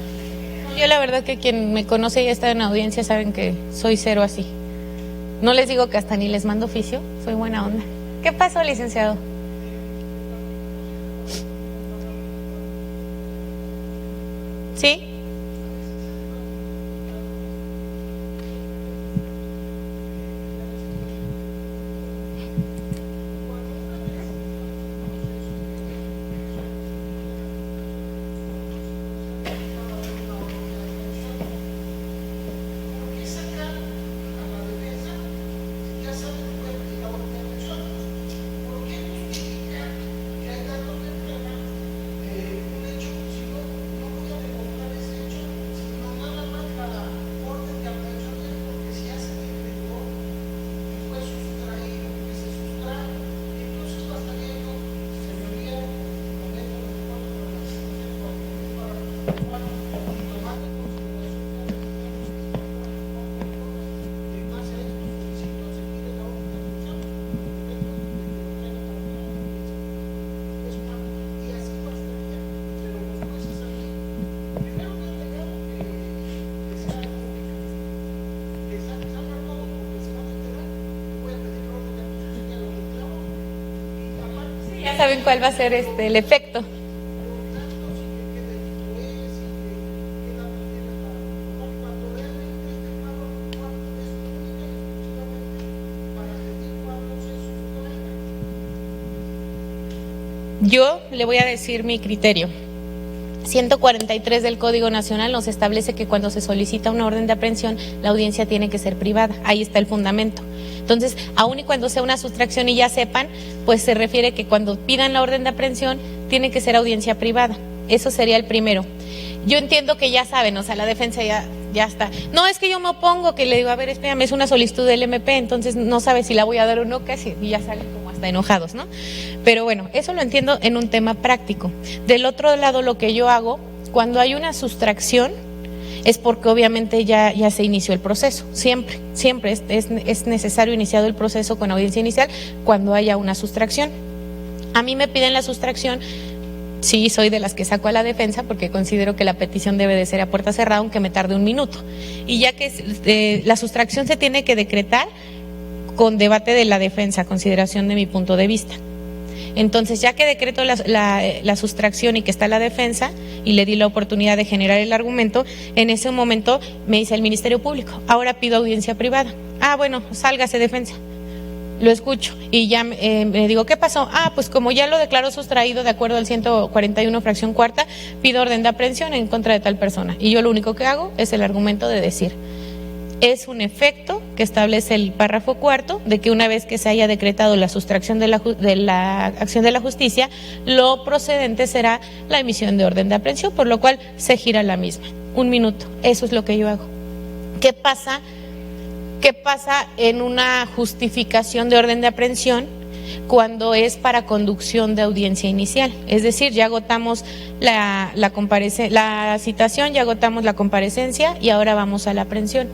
Yo la verdad que quien me conoce y está en audiencia saben que soy cero así. No les digo que hasta ni les mando oficio, soy buena onda. ¿Qué pasó, licenciado? ¿Sí? saben cuál va a ser el efecto. Yo le voy a decir mi criterio. 143 del Código Nacional nos establece que cuando se solicita una orden de aprehensión, la audiencia tiene que ser privada. Ahí está el fundamento. Entonces, aun y cuando sea una sustracción y ya sepan, pues se refiere que cuando pidan la orden de aprehensión, tiene que ser audiencia privada. Eso sería el primero. Yo entiendo que ya saben, o sea, la defensa ya está. No, es que yo me opongo, que le digo, a ver, espérame, es una solicitud del MP, entonces no sabe si la voy a dar o no, casi, y ya salen como hasta enojados, ¿no? Pero bueno, eso lo entiendo en un tema práctico. Del otro lado, lo que yo hago, cuando hay una sustracción, es porque obviamente ya se inició el proceso. Siempre es necesario iniciado el proceso con audiencia inicial cuando haya una sustracción. A mí me piden la sustracción. Sí, soy de las que saco a la defensa porque considero que la petición debe de ser a puerta cerrada, aunque me tarde un minuto. Y ya que la sustracción se tiene que decretar con debate de la defensa, consideración de mi punto de vista. Entonces, ya que decreto la sustracción y que está la defensa y le di la oportunidad de generar el argumento, en ese momento me dice el Ministerio Público, ahora pido audiencia privada. Ah, bueno, sálgase defensa. Lo escucho y ya me digo, ¿qué pasó? Ah, pues como ya lo declaró sustraído de acuerdo al 141 fracción cuarta, pido orden de aprehensión en contra de tal persona. Y yo lo único que hago es el argumento de decir, es un efecto que establece el párrafo cuarto de que una vez que se haya decretado la sustracción de la acción de la justicia, lo procedente será la emisión de orden de aprehensión, por lo cual se gira la misma. Un minuto, eso es lo que yo hago. ¿Qué pasa en una justificación de orden de aprehensión cuando es para conducción de audiencia inicial? Es decir, ya agotamos la citación, ya agotamos la comparecencia y ahora vamos a la aprehensión.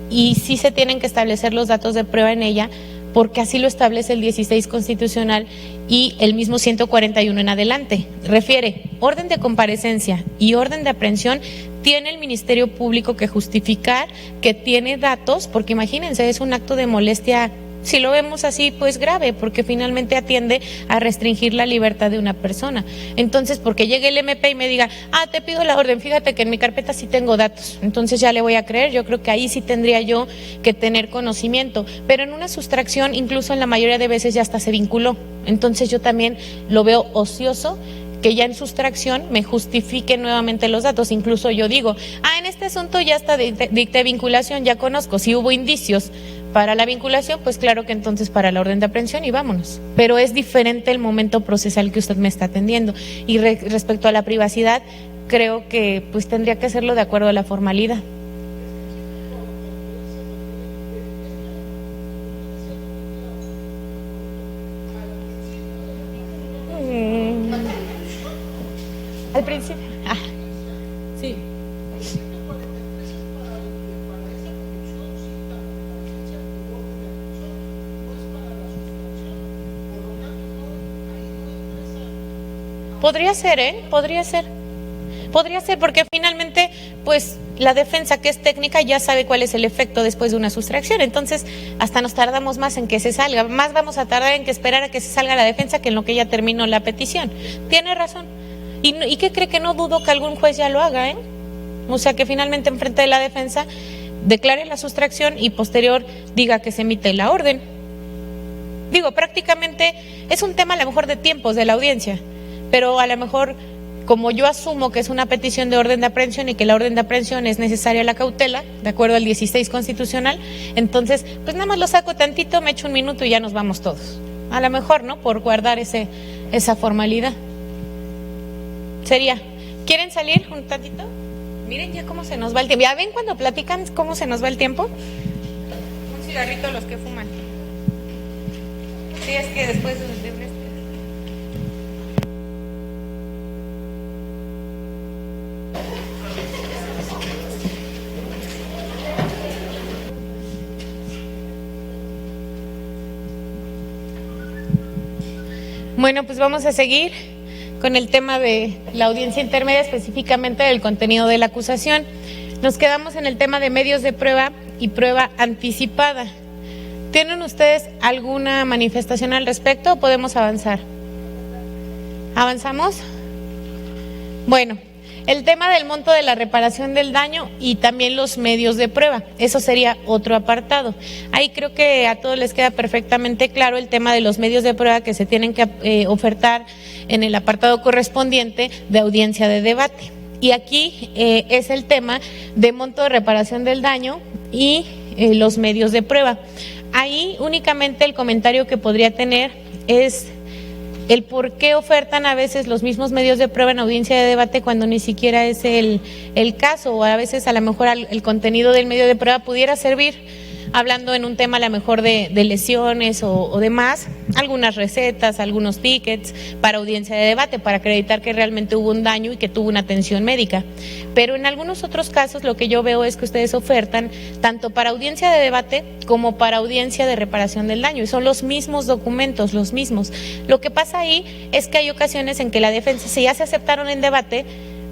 Y sí se tienen que establecer los datos de prueba en ella, porque así lo establece el 16 constitucional y el mismo 141 en adelante. Refiere, orden de comparecencia y orden de aprehensión tiene el Ministerio Público que justificar que tiene datos, porque imagínense, es un acto de molestia, si lo vemos así, pues grave, porque finalmente atiende a restringir la libertad de una persona. Entonces, porque llegue el MP y me diga, te pido la orden, fíjate que en mi carpeta sí tengo datos, entonces ya le voy a creer. Yo creo que ahí sí tendría yo que tener conocimiento, pero en una sustracción, incluso en la mayoría de veces ya hasta se vinculó. Entonces yo también lo veo ocioso que ya en sustracción me justifique nuevamente los datos. Incluso yo digo, en este asunto ya está dicté vinculación, ya conozco, si hubo indicios para la vinculación, pues claro que entonces para la orden de aprehensión y vámonos. Pero es diferente el momento procesal que usted me está atendiendo. Y respecto a la privacidad, creo que pues tendría que hacerlo de acuerdo a la formalidad. Al principio. Sí. Podría ser, Podría ser porque finalmente, pues, la defensa que es técnica ya sabe cuál es el efecto después de una sustracción. Entonces, hasta nos tardamos más en que se salga. Más vamos a tardar en que esperar a que se salga la defensa que en lo que ya terminó la petición. Tiene razón. ¿Y qué cree? Que no dudo que algún juez ya lo haga, O sea, que finalmente enfrente de la defensa declare la sustracción y posterior diga que se emite la orden. Digo, prácticamente es un tema a lo mejor de tiempos de la audiencia, pero a lo mejor, como yo asumo que es una petición de orden de aprehensión y que la orden de aprehensión es necesaria la cautela, de acuerdo al 16 constitucional, entonces, pues nada más lo saco tantito, me echo un minuto y ya nos vamos todos. A lo mejor, ¿no? Por guardar esa formalidad. Sería, ¿quieren salir un tantito? Miren ya cómo se nos va el tiempo. ¿Ya ven cuando platican cómo se nos va el tiempo? Un cigarrito a los que fuman. Sí, es que después de Bueno, pues vamos a seguir con el tema de la audiencia intermedia, específicamente del contenido de la acusación. Nos quedamos en el tema de medios de prueba y prueba anticipada. ¿Tienen ustedes alguna manifestación al respecto o podemos avanzar? ¿Avanzamos? Bueno, el tema del monto de la reparación del daño y también los medios de prueba, eso sería otro apartado. Ahí creo que a todos les queda perfectamente claro el tema de los medios de prueba que se tienen que ofertar en el apartado correspondiente de audiencia de debate. Y aquí es el tema de monto de reparación del daño y los medios de prueba. Ahí únicamente el comentario que podría tener es el por qué ofertan a veces los mismos medios de prueba en audiencia de debate cuando ni siquiera es el caso, o a veces a lo mejor el contenido del medio de prueba pudiera servir, hablando en un tema a lo mejor de lesiones o demás, algunas recetas, algunos tickets para audiencia de debate, para acreditar que realmente hubo un daño y que tuvo una atención médica. Pero en algunos otros casos lo que yo veo es que ustedes ofertan tanto para audiencia de debate como para audiencia de reparación del daño, y son los mismos documentos, los mismos. Lo que pasa ahí es que hay ocasiones en que la defensa, si ya se aceptaron en debate,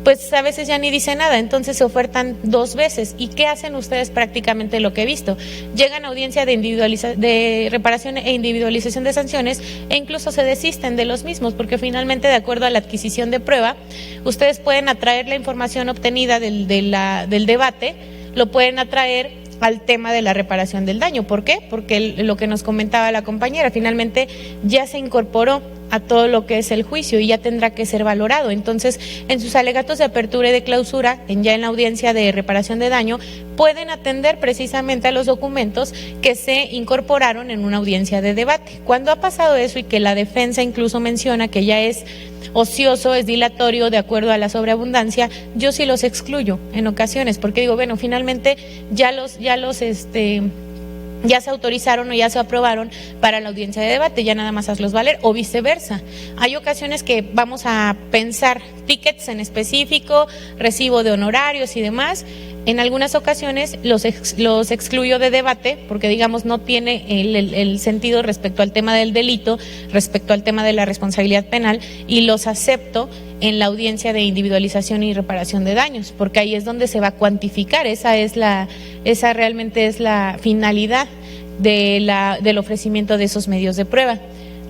pues a veces ya ni dice nada, entonces se ofertan dos veces. ¿Y qué hacen ustedes? Prácticamente lo que he visto. Llegan a audiencia de reparación e individualización de sanciones e incluso se desisten de los mismos, porque finalmente, de acuerdo a la adquisición de prueba, ustedes pueden atraer la información obtenida del debate, lo pueden atraer al tema de la reparación del daño. ¿Por qué? Porque lo que nos comentaba la compañera, finalmente ya se incorporó a todo lo que es el juicio y ya tendrá que ser valorado. Entonces, en sus alegatos de apertura y de clausura, ya en la audiencia de reparación de daño, pueden atender precisamente a los documentos que se incorporaron en una audiencia de debate. Cuando ha pasado eso y que la defensa incluso menciona que ya es ocioso, es dilatorio de acuerdo a la sobreabundancia, yo sí los excluyo en ocasiones, porque digo, bueno, finalmente ya se autorizaron o ya se aprobaron para la audiencia de debate, ya nada más hazlos valer, o viceversa. Hay ocasiones que vamos a pensar tickets en específico, recibo de honorarios y demás. En algunas ocasiones los excluyo de debate porque, digamos, no tiene el sentido respecto al tema del delito, respecto al tema de la responsabilidad penal, y los acepto en la audiencia de individualización y reparación de daños, porque ahí es donde se va a cuantificar, esa realmente es la finalidad del ofrecimiento de esos medios de prueba.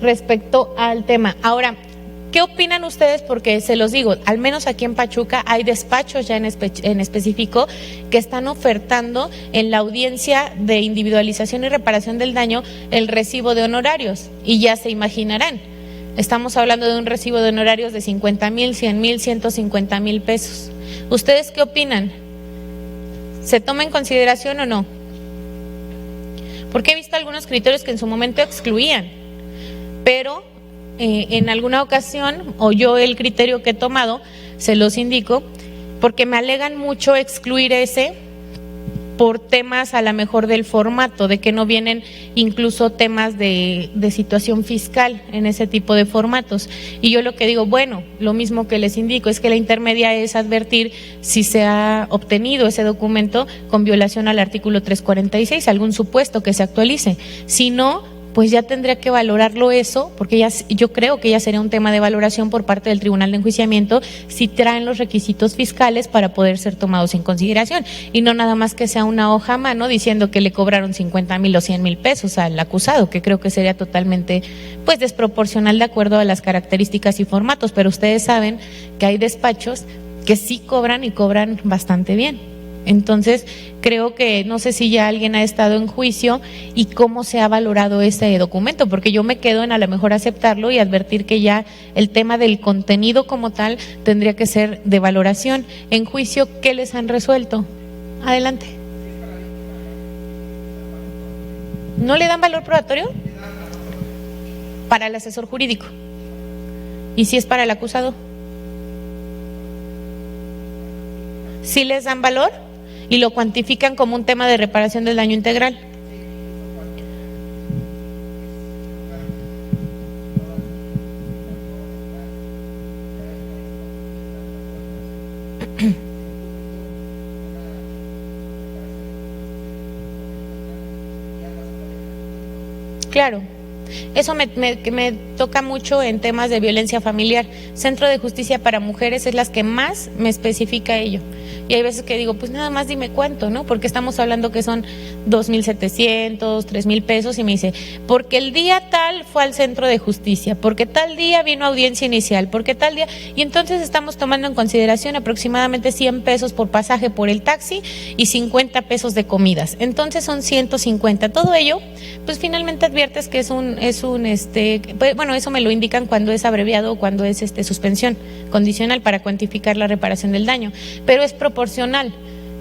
Respecto al tema, ahora, ¿qué opinan ustedes? Porque se los digo, al menos aquí en Pachuca hay despachos ya en específico que están ofertando en la audiencia de individualización y reparación del daño el recibo de honorarios, y ya se imaginarán. Estamos hablando de un recibo de honorarios de 50,000, 100,000, 150,000 pesos. ¿Ustedes qué opinan? ¿Se toma en consideración o no? Porque he visto algunos criterios que en su momento excluían, pero en alguna ocasión, o yo el criterio que he tomado, se los indico, porque me alegan mucho excluir ese por temas a lo mejor del formato, de que no vienen incluso temas de situación fiscal en ese tipo de formatos. Y yo lo que digo, bueno, lo mismo que les indico, es que la intermedia es advertir si se ha obtenido ese documento con violación al artículo 346, algún supuesto que se actualice. Si no, pues ya tendría que valorarlo eso, porque yo creo que ya sería un tema de valoración por parte del Tribunal de Enjuiciamiento si traen los requisitos fiscales para poder ser tomados en consideración, y no nada más que sea una hoja a mano diciendo que le cobraron 50,000 o 100,000 pesos al acusado, que creo que sería totalmente pues desproporcional de acuerdo a las características y formatos. Pero ustedes saben que hay despachos que sí cobran y cobran bastante bien. Entonces, creo que no sé si ya alguien ha estado en juicio y cómo se ha valorado ese documento, porque yo me quedo en a lo mejor aceptarlo y advertir que ya el tema del contenido como tal tendría que ser de valoración. En juicio, ¿qué les han resuelto? Adelante. ¿No le dan valor probatorio? Para el asesor jurídico. ¿Y si es para el acusado? ¿Sí les dan valor? Y lo cuantifican como un tema de reparación del daño integral. Claro. Eso me toca mucho en temas de violencia familiar. Centro de Justicia para Mujeres es las que más me especifica ello. Y hay veces que digo, pues nada más dime cuánto, ¿no? Porque estamos hablando que son 2,700, 3,000 pesos, y me dice, porque el día tal fue al Centro de Justicia, porque tal día vino a audiencia inicial, porque tal día, y entonces estamos tomando en consideración aproximadamente 100 pesos por pasaje por el taxi y 50 pesos de comidas. Entonces son 150. Todo ello, pues finalmente adviertes que bueno, eso me lo indican cuando es abreviado o cuando es suspensión condicional para cuantificar la reparación del daño, pero es proporcional.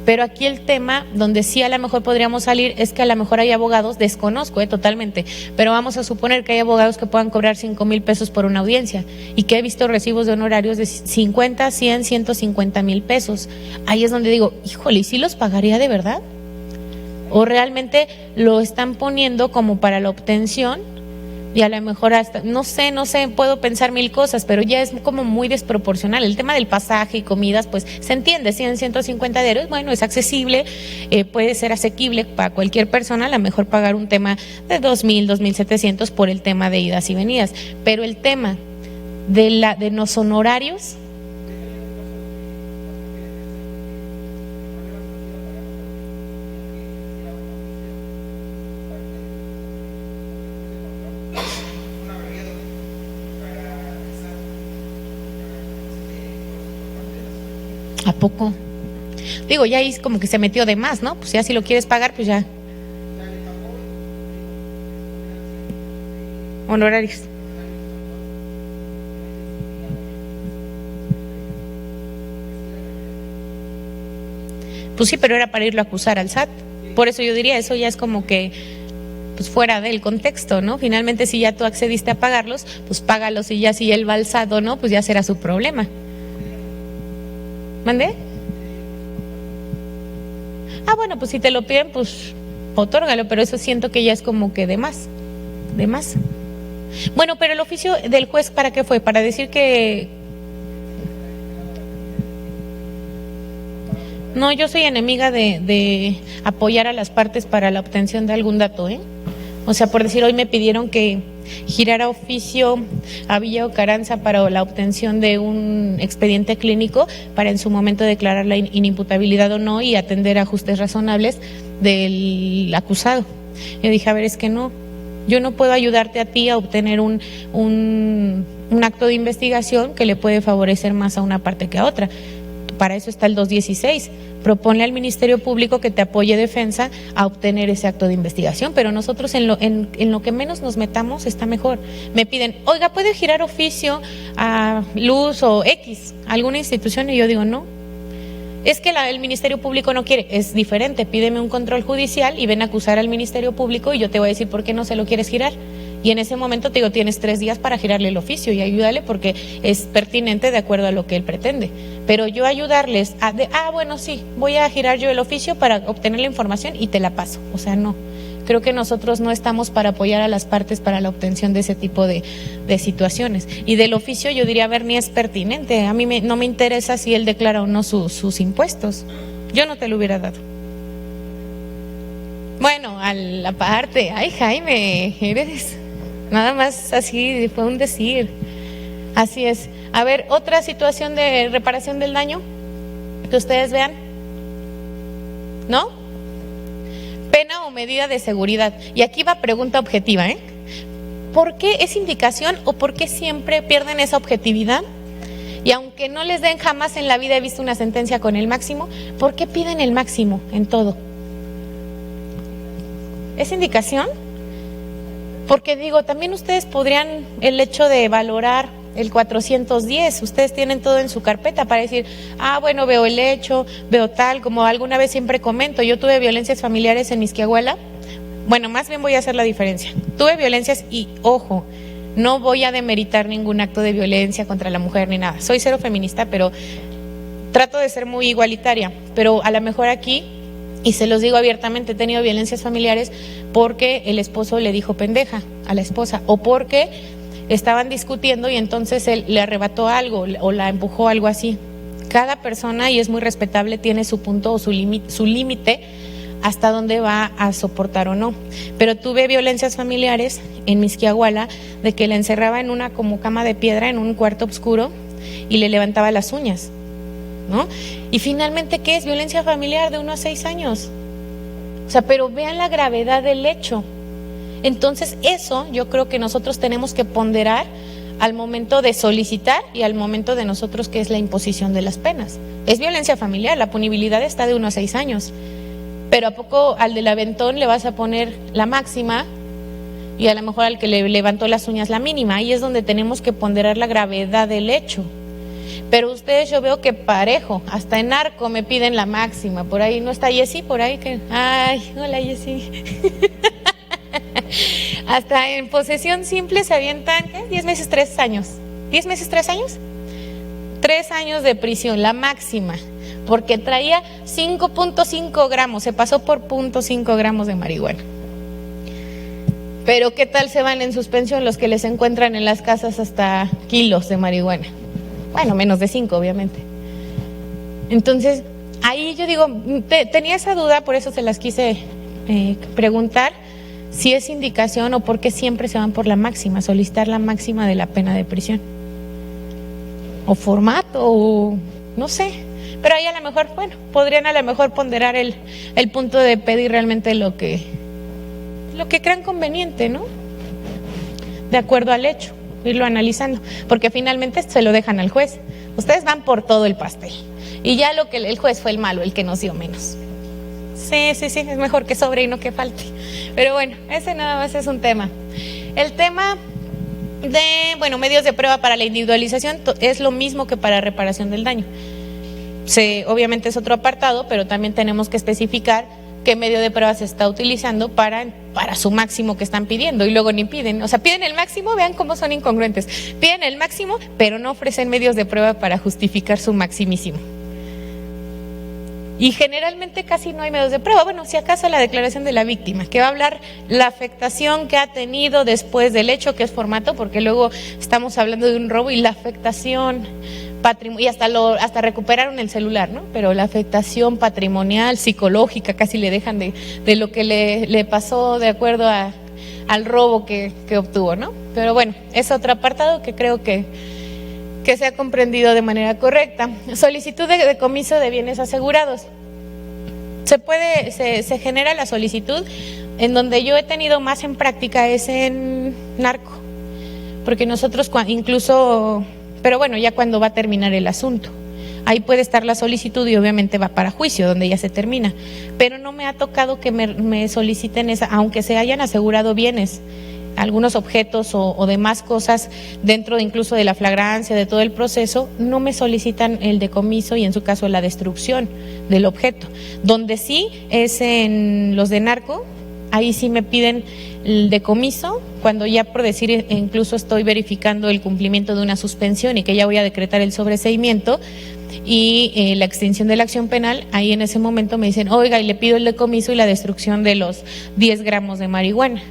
Pero aquí el tema donde sí a lo mejor podríamos salir es que a lo mejor hay abogados, desconozco totalmente, pero vamos a suponer que hay abogados que puedan cobrar 5,000 pesos por una audiencia y que he visto recibos de honorarios de 50, 100, 150,000 pesos. Ahí es donde digo, híjole, ¿y sí los pagaría de verdad? ¿O realmente lo están poniendo como para la obtención? Y a lo mejor hasta, no sé, puedo pensar mil cosas, pero ya es como muy desproporcional. El tema del pasaje y comidas, pues se entiende, 100, 150 diarios, bueno, es accesible, puede ser asequible para cualquier persona, a lo mejor pagar un tema de 2,000, 2,700 por el tema de idas y venidas. Pero el tema de los honorarios... ¿A poco? Digo, ya ahí como que se metió de más, ¿no? Pues ya si lo quieres pagar, pues ya. Honorarios. Pues sí, pero era para irlo a acusar al SAT. Por eso yo diría, eso ya es como que pues fuera del contexto, ¿no? Finalmente, si ya tú accediste a pagarlos, pues págalos, y ya si él va al SAT o no, pues ya será su problema. ¿Mandé? Ah, bueno, pues si te lo piden, pues otórgalo, pero eso siento que ya es como que de más. Bueno, pero el oficio del juez, ¿para qué fue? Para decir que... No, yo soy enemiga de apoyar a las partes para la obtención de algún dato, ¿eh? O sea, por decir, hoy me pidieron que girara oficio a Villa Ocaranza para la obtención de un expediente clínico para en su momento declarar la inimputabilidad o no y atender ajustes razonables del acusado. Yo dije, a ver, es que no, yo no puedo ayudarte a ti a obtener un acto de investigación que le puede favorecer más a una parte que a otra. Para eso está el 216. Proponle al Ministerio Público que te apoye defensa a obtener ese acto de investigación, pero nosotros en lo que menos nos metamos está mejor. Me piden, oiga, ¿puede girar oficio a Luz o X, alguna institución? Y yo digo, no. Es que el Ministerio Público no quiere. Es diferente, pídeme un control judicial y ven a acusar al Ministerio Público y yo te voy a decir por qué no se lo quieres girar. Y en ese momento te digo, tienes 3 días para girarle el oficio y ayúdale porque es pertinente de acuerdo a lo que él pretende. Pero yo ayudarles bueno, sí, voy a girar yo el oficio para obtener la información y te la paso. O sea, no. Creo que nosotros no estamos para apoyar a las partes para la obtención de ese tipo de situaciones. Y del oficio yo diría, a ver, ni es pertinente. A mí no me interesa si él declara o no sus impuestos. Yo no te lo hubiera dado. Bueno, a la parte, ay Jaime, eres... Nada más así, fue un decir. Así es. A ver, otra situación de reparación del daño que ustedes vean. ¿No? Pena o medida de seguridad. Y aquí va pregunta objetiva, ¿eh? ¿Por qué es indicación o por qué siempre pierden esa objetividad? Y aunque no les den jamás en la vida, he visto una sentencia con el máximo, ¿por qué piden el máximo en todo? ¿Es indicación? Porque digo, también ustedes podrían, el hecho de valorar el 410, ustedes tienen todo en su carpeta para decir, bueno, veo el hecho, veo tal, como alguna vez siempre comento, yo tuve violencias familiares en Misquiahuala. Bueno, más bien voy a hacer la diferencia. Tuve violencias y, ojo, no voy a demeritar ningún acto de violencia contra la mujer ni nada. Soy cero feminista, pero trato de ser muy igualitaria, pero a lo mejor aquí... Y se los digo abiertamente, he tenido violencias familiares porque el esposo le dijo pendeja a la esposa o porque estaban discutiendo y entonces él le arrebató algo o la empujó, algo así. Cada persona, y es muy respetable, tiene su punto o su límite hasta dónde va a soportar o no. Pero tuve violencias familiares en Mixquiahuala de que la encerraba en una como cama de piedra en un cuarto oscuro y le levantaba las uñas, ¿no? Y finalmente, ¿qué es? Violencia familiar de 1 a 6 años. O sea, pero vean la gravedad del hecho. Entonces, eso yo creo que nosotros tenemos que ponderar al momento de solicitar y al momento de nosotros, que es la imposición de las penas. Es violencia familiar, la punibilidad está de 1 a 6 años. Pero ¿a poco al del aventón le vas a poner la máxima y a lo mejor al que le levantó las uñas la mínima? Ahí es donde tenemos que ponderar la gravedad del hecho. Pero ustedes, yo veo que parejo, hasta en narco me piden la máxima. Por ahí no está Jessy, por ahí que... Ay, hola Jessy. Hasta en posesión simple se avientan, ¿qué? 10 meses, 3 años. ¿10 meses, 3 años? 3 años de prisión, la máxima. Porque traía 5.5 gramos, se pasó por 0.5 gramos de marihuana. Pero ¿qué tal se van en suspensión los que les encuentran en las casas hasta kilos de marihuana? Bueno, menos de 5, obviamente. Entonces, ahí yo digo, tenía esa duda, por eso se las quise preguntar, si es indicación o por qué siempre se van por la máxima, solicitar la máxima de la pena de prisión. O formato, o no sé. Pero ahí a lo mejor, bueno, podrían a lo mejor ponderar el punto de pedir realmente lo que crean conveniente, ¿no? De acuerdo al hecho, irlo analizando, porque finalmente se lo dejan al juez. Ustedes van por todo el pastel y ya lo que el juez fue el malo, el que nos dio menos. Sí, es mejor que sobre y no que falte. Pero bueno, ese nada más es un tema. El tema de, bueno, medios de prueba para la individualización es lo mismo que para reparación del daño. Obviamente es otro apartado, pero también tenemos que especificar qué medio de prueba se está utilizando para su máximo que están pidiendo, y luego ni piden, o sea, piden el máximo, vean cómo son incongruentes, piden el máximo, pero no ofrecen medios de prueba para justificar su maximísimo. Y generalmente casi no hay medios de prueba, bueno, si acaso la declaración de la víctima, que va a hablar la afectación que ha tenido después del hecho, que es formato, porque luego estamos hablando de un robo y la afectación y hasta recuperaron el celular, ¿no? Pero la afectación patrimonial, psicológica, casi le dejan de lo que le pasó de acuerdo al robo que obtuvo, ¿no? Pero bueno, es otro apartado que creo que se ha comprendido de manera correcta. Solicitud de decomiso de bienes asegurados. Se genera la solicitud, en donde yo he tenido más en práctica es en narco, porque nosotros incluso... Pero bueno, ya cuando va a terminar el asunto, ahí puede estar la solicitud y obviamente va para juicio, donde ya se termina. Pero no me ha tocado que me soliciten esa, aunque se hayan asegurado bienes, algunos objetos o demás cosas dentro incluso de la flagrancia, de todo el proceso, no me solicitan el decomiso y en su caso la destrucción del objeto. Donde sí es en los de narco, ahí sí me piden el decomiso, cuando ya por decir incluso estoy verificando el cumplimiento de una suspensión y que ya voy a decretar el sobreseimiento y la extinción de la acción penal, ahí en ese momento me dicen, oiga, y le pido el decomiso y la destrucción de los 10 gramos de marihuana.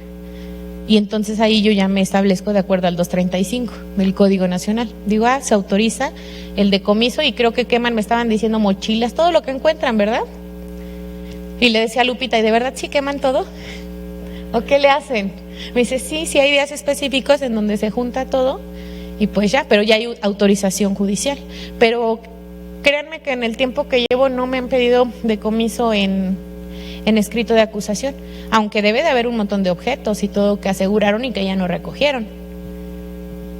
Y entonces ahí yo ya me establezco de acuerdo al 235 del Código Nacional. Digo, se autoriza el decomiso y creo que queman, me estaban diciendo mochilas, todo lo que encuentran, ¿verdad? Y le decía a Lupita, ¿y de verdad sí queman todo? ¿O qué le hacen? Me dice, sí hay días específicos en donde se junta todo y pues ya, pero ya hay autorización judicial. Pero créanme que en el tiempo que llevo no me han pedido decomiso en escrito de acusación, aunque debe de haber un montón de objetos y todo que aseguraron y que ya no recogieron.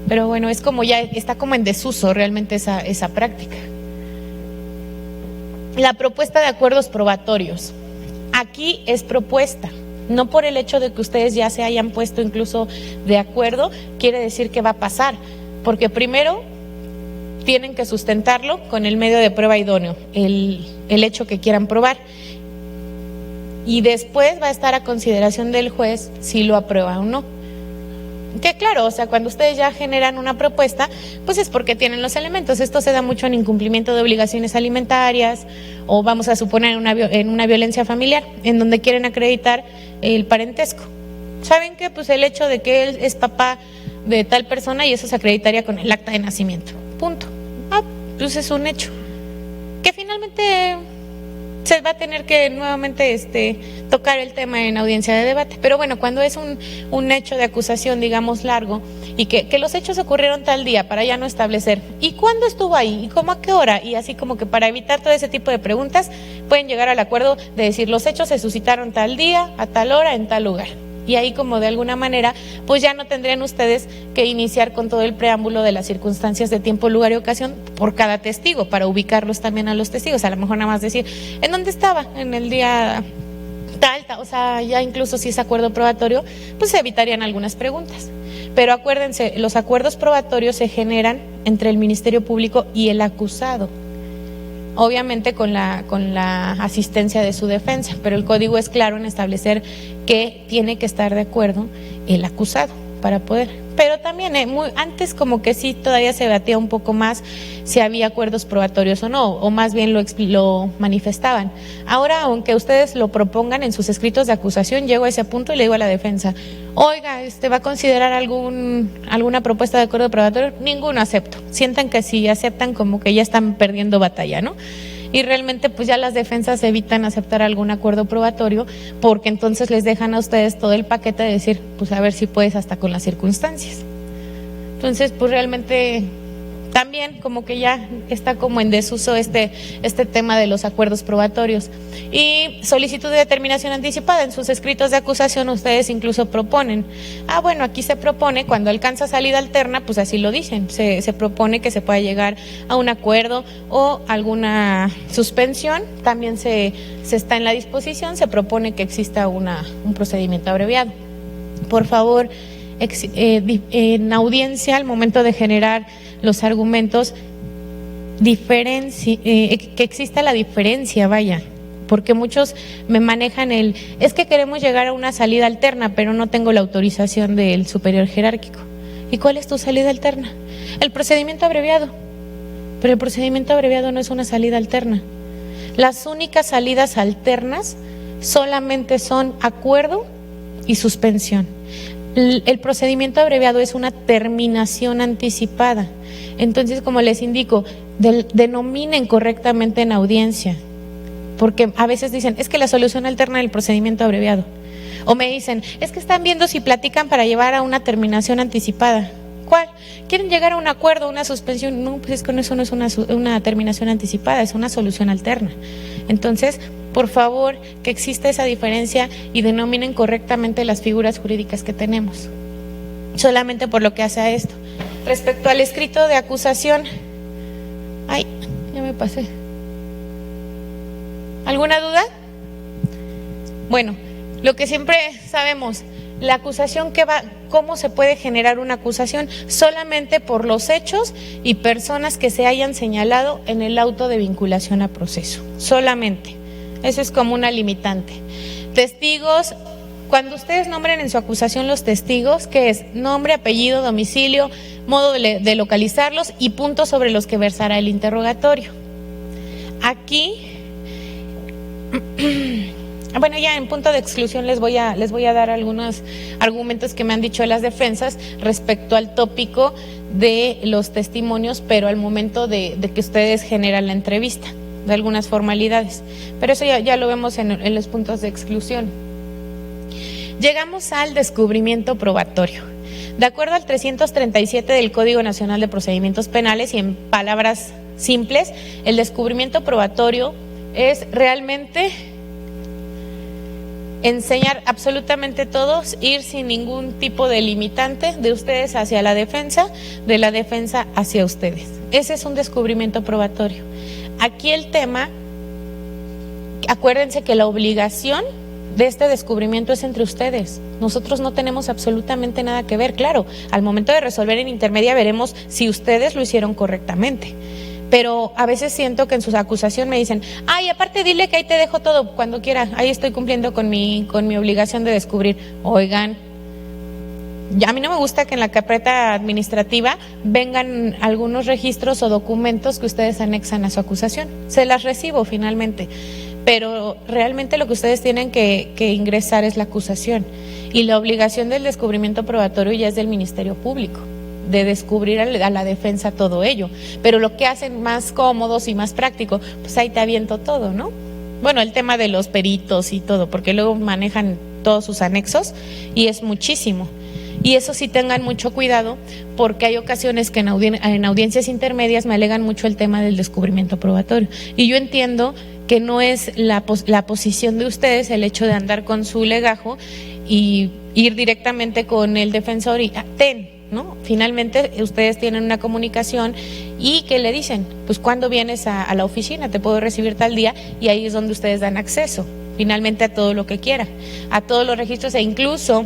Pero bueno, es como ya está como en desuso realmente esa práctica. La propuesta de acuerdos probatorios. Aquí es propuesta, no por el hecho de que ustedes ya se hayan puesto incluso de acuerdo, quiere decir que va a pasar, porque primero tienen que sustentarlo con el medio de prueba idóneo, el hecho que quieran probar. Y después va a estar a consideración del juez si lo aprueba o no. Que claro, o sea, cuando ustedes ya generan una propuesta, pues es porque tienen los elementos. Esto se da mucho en incumplimiento de obligaciones alimentarias o vamos a suponer en una violencia familiar, en donde quieren acreditar el parentesco. ¿Saben qué? Pues el hecho de que él es papá de tal persona y eso se acreditaría con el acta de nacimiento. Punto. Pues es un hecho. Que finalmente... se va a tener que nuevamente tocar el tema en audiencia de debate. Pero bueno, cuando es un hecho de acusación, digamos, largo, y que los hechos ocurrieron tal día, para ya no establecer, ¿y cuándo estuvo ahí? ¿Y cómo a qué hora? Y así como que para evitar todo ese tipo de preguntas, pueden llegar al acuerdo de decir, los hechos se suscitaron tal día, a tal hora, en tal lugar. Y ahí como de alguna manera, pues ya no tendrían ustedes que iniciar con todo el preámbulo de las circunstancias de tiempo, lugar y ocasión por cada testigo, para ubicarlos también a los testigos. A lo mejor nada más decir, ¿en dónde estaba? En el día tal, o sea, ya incluso si es acuerdo probatorio, pues se evitarían algunas preguntas. Pero acuérdense, los acuerdos probatorios se generan entre el Ministerio Público y el acusado. Obviamente con la asistencia de su defensa, pero el código es claro en establecer que tiene que estar de acuerdo el acusado para poder. Pero también antes como que sí todavía se debatía un poco más si había acuerdos probatorios o no, o más bien lo manifestaban. Ahora, aunque ustedes lo propongan en sus escritos de acusación, llego a ese punto y le digo a la defensa, oiga, ¿va a considerar alguna propuesta de acuerdo probatorio? Ninguno acepto. Sientan que si aceptan como que ya están perdiendo batalla, ¿no? Y realmente pues ya las defensas evitan aceptar algún acuerdo probatorio, porque entonces les dejan a ustedes todo el paquete de decir, pues a ver si puedes hasta con las circunstancias. Entonces pues realmente también como que ya está como en desuso este tema de los acuerdos probatorios. Y solicitud de determinación anticipada, en sus escritos de acusación ustedes incluso proponen, bueno, aquí se propone cuando alcanza salida alterna, pues así lo dicen, se propone que se pueda llegar a un acuerdo o alguna suspensión, también se está en la disposición, se propone que exista un procedimiento abreviado. Por favor, en audiencia, al momento de generar los argumentos, que exista la diferencia, vaya, porque muchos me manejan es que queremos llegar a una salida alterna, pero no tengo la autorización del superior jerárquico. ¿Y cuál es tu salida alterna? El procedimiento abreviado, pero el procedimiento abreviado no es una salida alterna. Las únicas salidas alternas solamente son acuerdo y suspensión. El procedimiento abreviado es una terminación anticipada. Entonces, como les indico, denominen correctamente en audiencia, porque a veces dicen, es que la solución alterna del procedimiento abreviado. O me dicen, es que están viendo si platican para llevar a una terminación anticipada. ¿Cuál? ¿Quieren llegar a un acuerdo, una suspensión? No, pues es que eso no es una terminación anticipada, es una solución alterna. Entonces, por favor, que exista esa diferencia y denominen correctamente las figuras jurídicas que tenemos. Solamente por lo que hace a esto. Respecto al escrito de acusación, ya me pasé. ¿Alguna duda? Bueno, lo que siempre sabemos, la acusación ¿cómo se puede generar una acusación? Solamente por los hechos y personas que se hayan señalado en el auto de vinculación a proceso. Solamente. Eso es como una limitante. Testigos, cuando ustedes nombren en su acusación los testigos, ¿qué es? Nombre, apellido, domicilio, modo de localizarlos y puntos sobre los que versará el interrogatorio. Aquí, bueno, ya en punto de exclusión les voy a dar algunos argumentos que me han dicho las defensas respecto al tópico de los testimonios, pero al momento de que ustedes generan la entrevista, de algunas formalidades, pero eso ya lo vemos en los puntos de exclusión. Llegamos al descubrimiento probatorio. De acuerdo al 337 del Código Nacional de Procedimientos Penales, y en palabras simples, el descubrimiento probatorio es realmente enseñar absolutamente todos, ir sin ningún tipo de limitante de ustedes hacia la defensa, de la defensa hacia ustedes. Ese es un descubrimiento probatorio. Aquí el tema, acuérdense que la obligación de este descubrimiento es entre ustedes. Nosotros no tenemos absolutamente nada que ver. Claro, al momento de resolver en intermedia veremos si ustedes lo hicieron correctamente. Pero a veces siento que en su acusación me dicen, aparte dile que ahí te dejo todo cuando quiera, ahí estoy cumpliendo con mi obligación de descubrir. Oigan, a mí no me gusta que en la carpeta administrativa vengan algunos registros o documentos que ustedes anexan a su acusación. Se las recibo finalmente, pero realmente lo que ustedes tienen que ingresar es la acusación. Y la obligación del descubrimiento probatorio ya es del Ministerio Público, de descubrir a la defensa todo ello. Pero lo que hacen más cómodos y más práctico, pues ahí te aviento todo, ¿no? bueno, el tema de los peritos y todo, porque luego manejan todos sus anexos y es muchísimo. Y eso sí tengan mucho cuidado, porque hay ocasiones que en audiencias intermedias me alegan mucho el tema del descubrimiento probatorio. Y yo entiendo que no es la posición de ustedes el hecho de andar con su legajo y ir directamente con el defensor y ¿no? Finalmente ustedes tienen una comunicación y que le dicen, pues ¿cuándo vienes a la oficina? Te puedo recibir tal día, y ahí es donde ustedes dan acceso finalmente a todo lo que quiera, a todos los registros e incluso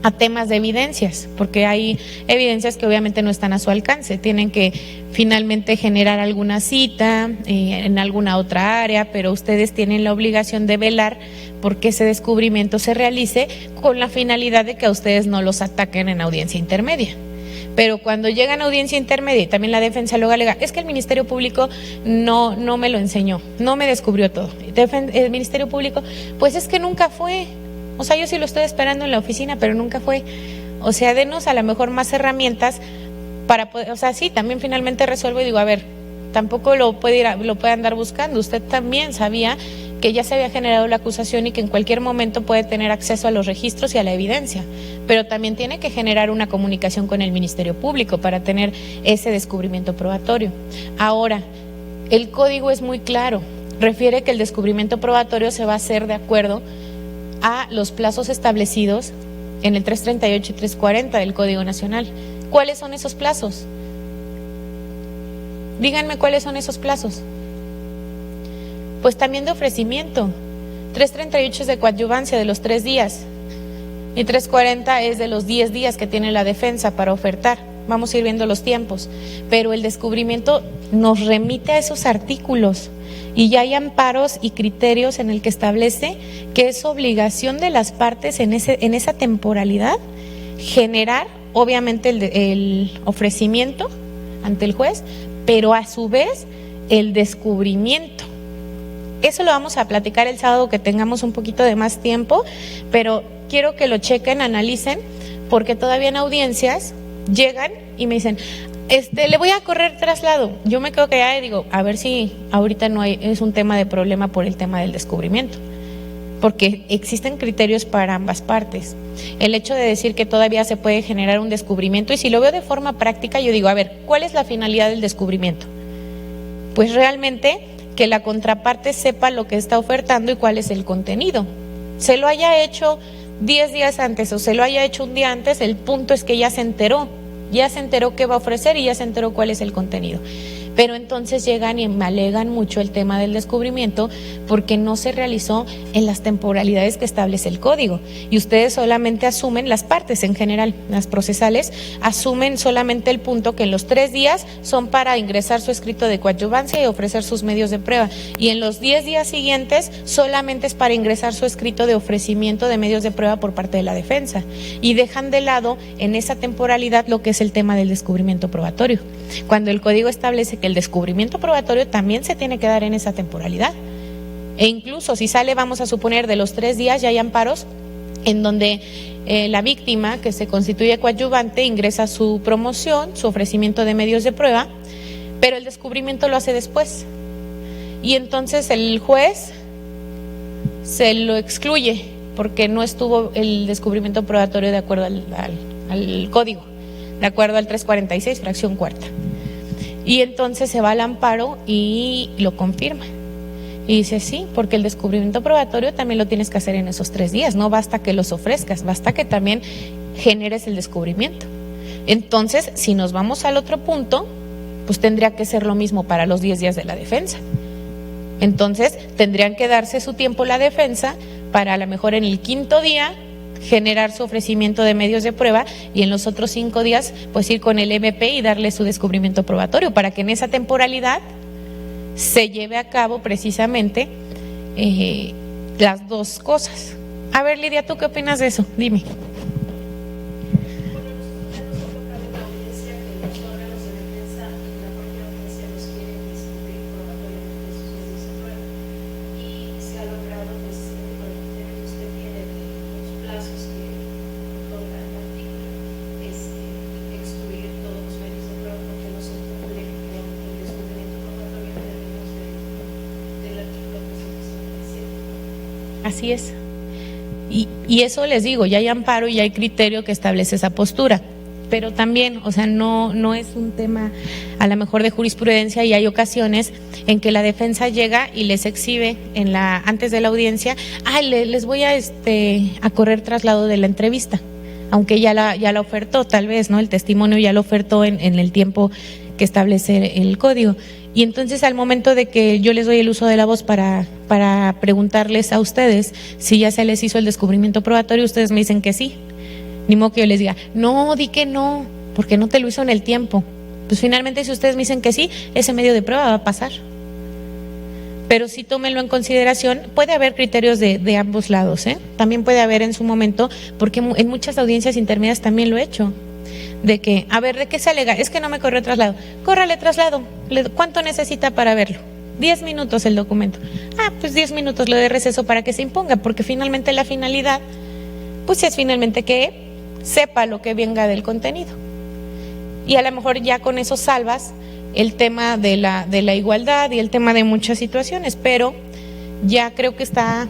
a temas de evidencias, porque hay evidencias que obviamente no están a su alcance, tienen que finalmente generar alguna cita en alguna otra área, pero ustedes tienen la obligación de velar porque ese descubrimiento se realice con la finalidad de que a ustedes no los ataquen en audiencia intermedia. Pero cuando llegan a audiencia intermedia y también la defensa luego alega, es que el Ministerio Público no me lo enseñó, no me descubrió todo. El Ministerio Público, pues es que nunca fue. O sea, yo sí lo estoy esperando en la oficina, pero nunca fue. O sea, denos a lo mejor más herramientas para poder, o sea, sí, también finalmente resuelvo y digo, a ver, tampoco lo puede andar buscando. Usted también sabía que ya se había generado la acusación y que en cualquier momento puede tener acceso a los registros y a la evidencia, pero también tiene que generar una comunicación con el Ministerio Público para tener ese descubrimiento probatorio. Ahora, el código es muy claro, refiere que el descubrimiento probatorio se va a hacer de acuerdo a los plazos establecidos en el 338 y 340 del Código Nacional. ¿Cuáles son esos plazos? Díganme cuáles son esos plazos. Pues también de ofrecimiento. 338 es de coadyuvancia de los 3 días y 340 es de los 10 días que tiene la defensa para ofertar. Vamos a ir viendo los tiempos, pero el descubrimiento nos remite a esos artículos y ya hay amparos y criterios en el que establece que es obligación de las partes en esa temporalidad generar obviamente el ofrecimiento ante el juez, pero a su vez el descubrimiento. Eso lo vamos a platicar el sábado que tengamos un poquito de más tiempo, pero quiero que lo chequen, analicen, porque todavía en audiencias llegan y me dicen, le voy a correr traslado. Yo me quedo callada y digo, a ver si ahorita no es un tema de problema por el tema del descubrimiento, porque existen criterios para ambas partes. El hecho de decir que todavía se puede generar un descubrimiento, y si lo veo de forma práctica, yo digo, a ver, ¿cuál es la finalidad del descubrimiento? Pues realmente que la contraparte sepa lo que está ofertando y cuál es el contenido. Se lo haya hecho 10 días antes o se lo haya hecho un día antes, el punto es que ya se enteró qué va a ofrecer y ya se enteró cuál es el contenido. Pero entonces llegan y me alegan mucho el tema del descubrimiento porque no se realizó en las temporalidades que establece el código, y ustedes solamente asumen, las partes en general, las procesales, asumen solamente el punto que en los 3 días son para ingresar su escrito de coadyuvancia y ofrecer sus medios de prueba, y en los 10 días siguientes solamente es para ingresar su escrito de ofrecimiento de medios de prueba por parte de la defensa, y dejan de lado en esa temporalidad lo que es el tema del descubrimiento probatorio, cuando el código establece que el descubrimiento probatorio también se tiene que dar en esa temporalidad. E incluso si sale, vamos a suponer, de los 3 días, ya hay amparos en donde la víctima que se constituye coadyuvante ingresa su promoción, su ofrecimiento de medios de prueba, pero el descubrimiento lo hace después. Y entonces el juez se lo excluye porque no estuvo el descubrimiento probatorio de acuerdo al código, de acuerdo al 346, fracción cuarta. Y entonces se va al amparo y lo confirma. Y dice, sí, porque el descubrimiento probatorio también lo tienes que hacer en esos 3 días. No basta que los ofrezcas, basta que también generes el descubrimiento. Entonces, si nos vamos al otro punto, pues tendría que ser lo mismo para los 10 días de la defensa. Entonces, tendrían que darse su tiempo la defensa para a lo mejor en el 5.º día generar su ofrecimiento de medios de prueba, y en los otros 5 días pues ir con el MP y darle su descubrimiento probatorio para que en esa temporalidad se lleve a cabo precisamente las dos cosas. A ver, Lidia, ¿tú qué opinas de eso? Dime. Así es. Y eso les digo, ya hay amparo y ya hay criterio que establece esa postura. Pero también, o sea, no es un tema a lo mejor de jurisprudencia, y hay ocasiones en que la defensa llega y les exhibe antes de la audiencia, les voy a correr traslado de la entrevista, aunque ya la ofertó tal vez, ¿no? El testimonio ya lo ofertó en el tiempo que establece el código. Y entonces al momento de que yo les doy el uso de la voz para preguntarles a ustedes si ya se les hizo el descubrimiento probatorio, ustedes me dicen que sí. Ni modo que yo les diga, no, di que no, porque no te lo hizo en el tiempo. Pues finalmente si ustedes me dicen que sí, ese medio de prueba va a pasar. Pero sí tómenlo en consideración, puede haber criterios de ambos lados, ¿eh? También puede haber en su momento, porque en muchas audiencias intermedias también lo he hecho, de que, a ver, ¿de qué se alega? Es que no me corrió traslado. Córrale traslado. ¿Cuánto necesita para verlo? 10 minutos el documento. Pues 10 minutos le doy receso para que se imponga, porque finalmente la finalidad, pues es finalmente que sepa lo que venga del contenido. Y a lo mejor ya con eso salvas el tema de la igualdad y el tema de muchas situaciones, pero ya creo que está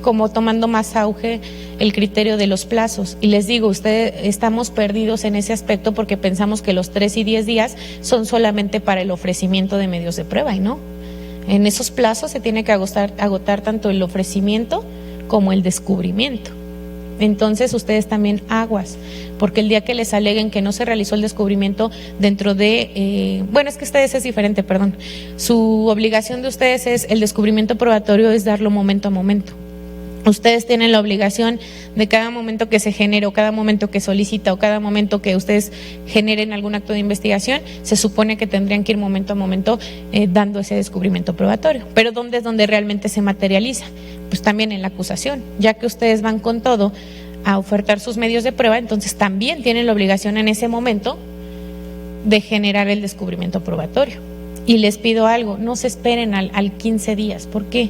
como tomando más auge el criterio de los plazos. Y les digo, estamos perdidos en ese aspecto porque pensamos que los 3 y 10 días son solamente para el ofrecimiento de medios de prueba, y no. En esos plazos se tiene que agotar tanto el ofrecimiento como el descubrimiento. Entonces ustedes también aguas, porque el día que les aleguen que no se realizó el descubrimiento dentro de, es que ustedes es diferente, perdón, su obligación de ustedes es el descubrimiento probatorio, es darlo momento a momento. Ustedes tienen la obligación de cada momento que se genere, o cada momento que solicita, o cada momento que ustedes generen algún acto de investigación, se supone que tendrían que ir momento a momento dando ese descubrimiento probatorio. Pero ¿dónde es donde realmente se materializa? Pues también en la acusación, ya que ustedes van con todo a ofertar sus medios de prueba, entonces también tienen la obligación en ese momento de generar el descubrimiento probatorio. Y les pido algo, no se esperen al 15 días, ¿por qué?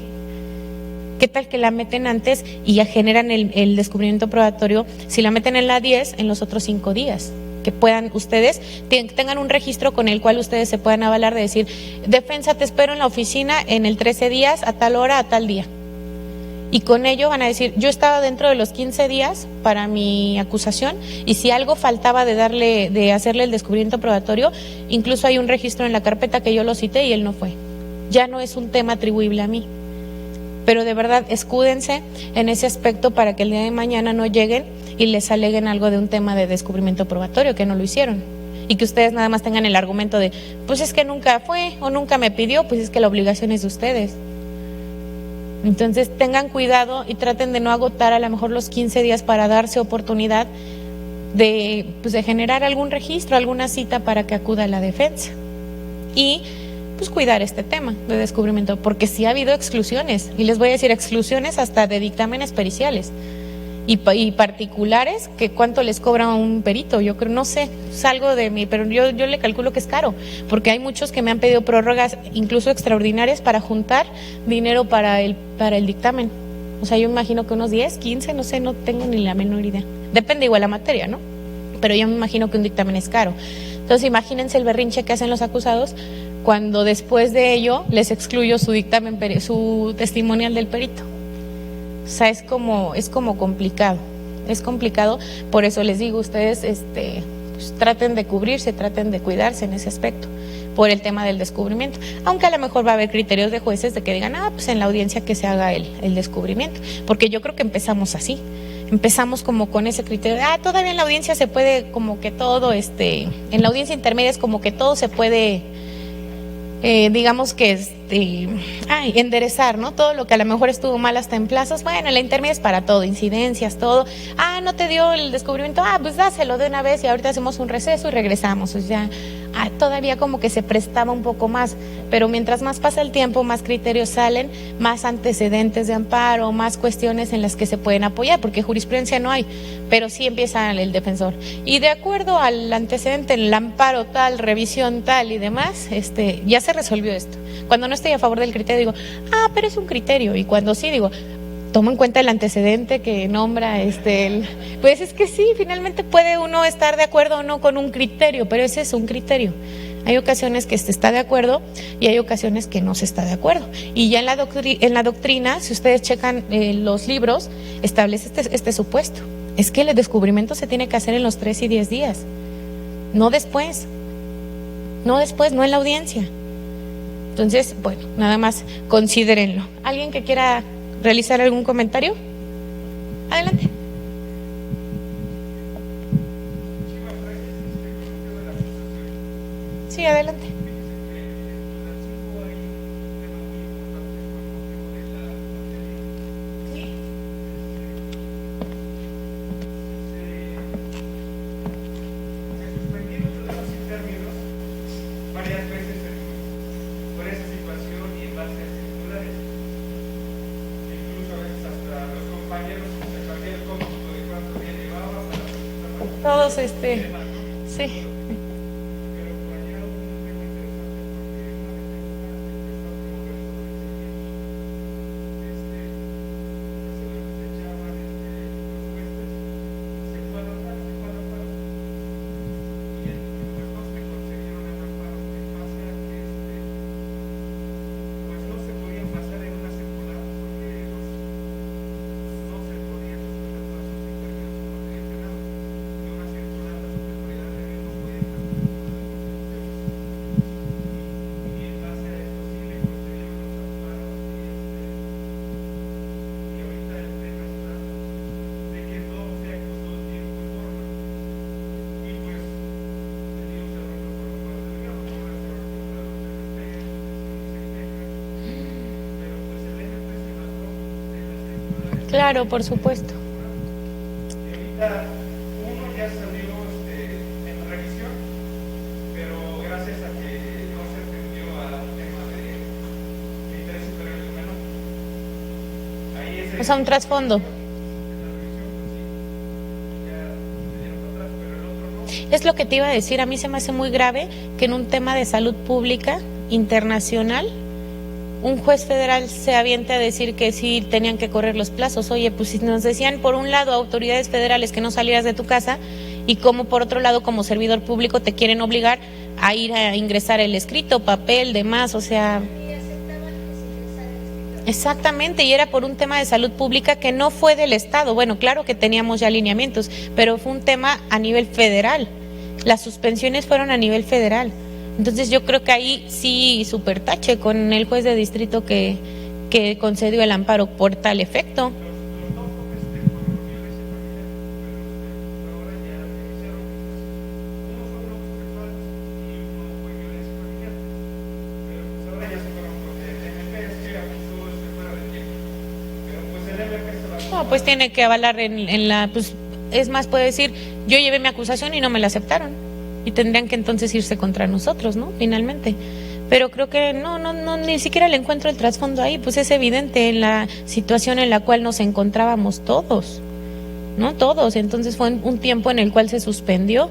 ¿Qué tal que la meten antes y ya generan el descubrimiento probatorio? Si la meten en la 10, en los otros 5 días, que puedan ustedes, tengan un registro con el cual ustedes se puedan avalar de decir, defensa, te espero en la oficina en el 13 días, a tal hora, a tal día. Y con ello van a decir, yo estaba dentro de los 15 días para mi acusación, y si algo faltaba de hacerle el descubrimiento probatorio, incluso hay un registro en la carpeta que yo lo cité y él no fue. Ya no es un tema atribuible a mí. Pero de verdad, escúdense en ese aspecto para que el día de mañana no lleguen y les aleguen algo de un tema de descubrimiento probatorio, que no lo hicieron. Y que ustedes nada más tengan el argumento de, pues es que nunca fue o nunca me pidió, pues es que la obligación es de ustedes. Entonces tengan cuidado y traten de no agotar a lo mejor los 15 días para darse oportunidad de generar algún registro, alguna cita para que acuda a la defensa. Y pues cuidar este tema de descubrimiento, porque sí ha habido exclusiones, y les voy a decir exclusiones hasta de dictámenes periciales y particulares, que cuánto les cobra un perito. Yo creo, no sé, salgo de mí, pero yo le calculo que es caro, porque hay muchos que me han pedido prórrogas incluso extraordinarias para juntar dinero para el dictamen. O sea, yo imagino que unos 10, 15, no sé, no tengo ni la menor idea. Depende igual la materia, ¿no? Pero yo me imagino que un dictamen es caro. Entonces imagínense el berrinche que hacen los acusados cuando después de ello les excluyo su dictamen, su testimonial del perito. O sea, es como complicado, por eso les digo, ustedes pues, traten de cubrirse, traten de cuidarse en ese aspecto, por el tema del descubrimiento, aunque a lo mejor va a haber criterios de jueces de que digan, pues en la audiencia que se haga el descubrimiento, porque yo creo que empezamos así, empezamos como con ese criterio de, todavía en la audiencia se puede como que todo, en la audiencia intermedia es como que todo se puede, digamos que enderezar, ¿no? Todo lo que a lo mejor estuvo mal hasta en plazos, bueno, la intermedia es para todo, incidencias, todo. No te dio el descubrimiento, pues dáselo de una vez y ahorita hacemos un receso y regresamos. O sea, todavía como que se prestaba un poco más, pero mientras más pasa el tiempo, más criterios salen, más antecedentes de amparo, más cuestiones en las que se pueden apoyar, porque jurisprudencia no hay, pero sí empieza el defensor. Y de acuerdo al antecedente, el amparo tal, revisión tal y demás, ya se resolvió esto. Cuando no estoy a favor del criterio digo, pero es un criterio, y cuando sí digo, tomo en cuenta el antecedente que nombra pues es que sí, finalmente puede uno estar de acuerdo o no con un criterio, pero ese es un criterio. Hay ocasiones que se está de acuerdo y hay ocasiones que no se está de acuerdo. Y ya en la doctrina, si ustedes checan los libros, establece este supuesto. Es que el descubrimiento se tiene que hacer en los 3 y 10 días, no después. No después, no en la audiencia. Entonces, bueno, nada más considérenlo. ¿Alguien que quiera realizar algún comentario? Adelante. Sí, adelante. Varias veces por esa situación y en base a escriturares. Incluso a veces hasta los compañeros se sabían el cómputo de cuánto día llevaba para presentar. Todos, sí. Pero por allá hubo un tema interesante porque una vez empezó a promover sobre el seguimiento. Se lo echaban los jueces, se fue a notar. Y pues no se concedieron el amparo en base a que pues no se podían pasar en una circular porque no se podían suspender plazos intermedios como el Senado. De una circular las autoridades no podían cambiar y en base a esto sí le concedieron los amparos y ahorita el tema está de que todo se acusó en tiempo y forma y pues teníamos el rol por lo cual delegado, no era el rol por los MP, pero pues el MP se basó en las circulares. Claro, por supuesto. Y ahorita uno ya salió en revisión, pero gracias a que no se atendió a un tema de interés superior del menor. Ahí ese O sea, un trasfondo. en la revisión, pues sí, ya se dieron para atrás, pero el otro no. Es lo que te iba a decir, a mí se me hace muy grave que en un tema de salud pública internacional un juez federal se aviente a decir que sí tenían que correr los plazos. Oye, pues si nos decían por un lado autoridades federales que no salieras de tu casa y como por otro lado como servidor público te quieren obligar a ir a ingresar el escrito, papel, demás, o sea... Exactamente, y era por un tema de salud pública que no fue del Estado. Bueno, claro que teníamos ya alineamientos, pero fue un tema a nivel federal. Las suspensiones fueron a nivel federal. Entonces yo creo que ahí sí super tache con el juez de distrito que concedió el amparo por tal efecto. Los dos fueron violencia familiar, pero ahora ya revisaron que uno fue un abuso sexual y uno fue violencia familiar, pero pues ahora ya se fueron con el MP, es que abusó fuera de tiempo, pero pues el MP se va a... No, pues tiene que avalar en la... pues es más, puede decir, yo llevé mi acusación y no me la aceptaron. Y tendrían que entonces irse contra nosotros, ¿no? Finalmente. Pero creo que no, ni siquiera le encuentro el trasfondo ahí, pues es evidente en la situación en la cual nos encontrábamos todos, ¿no? Todos, entonces fue un tiempo en el cual se suspendió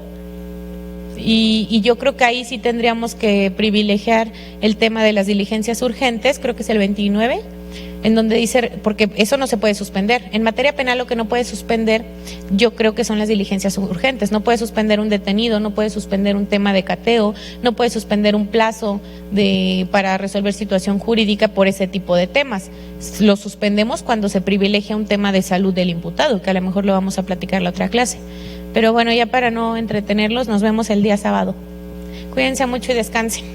y yo creo que ahí sí tendríamos que privilegiar el tema de las diligencias urgentes, creo que es el 29, en donde dice, porque eso no se puede suspender. En materia penal lo que no puede suspender, yo creo que son las diligencias urgentes. No puede suspender un detenido, no puede suspender un tema de cateo, no puede suspender un plazo para resolver situación jurídica por ese tipo de temas. Lo suspendemos cuando se privilegia un tema de salud del imputado, que a lo mejor lo vamos a platicar en la otra clase. Pero bueno, ya para no entretenerlos, nos vemos el día sábado. Cuídense mucho y descansen.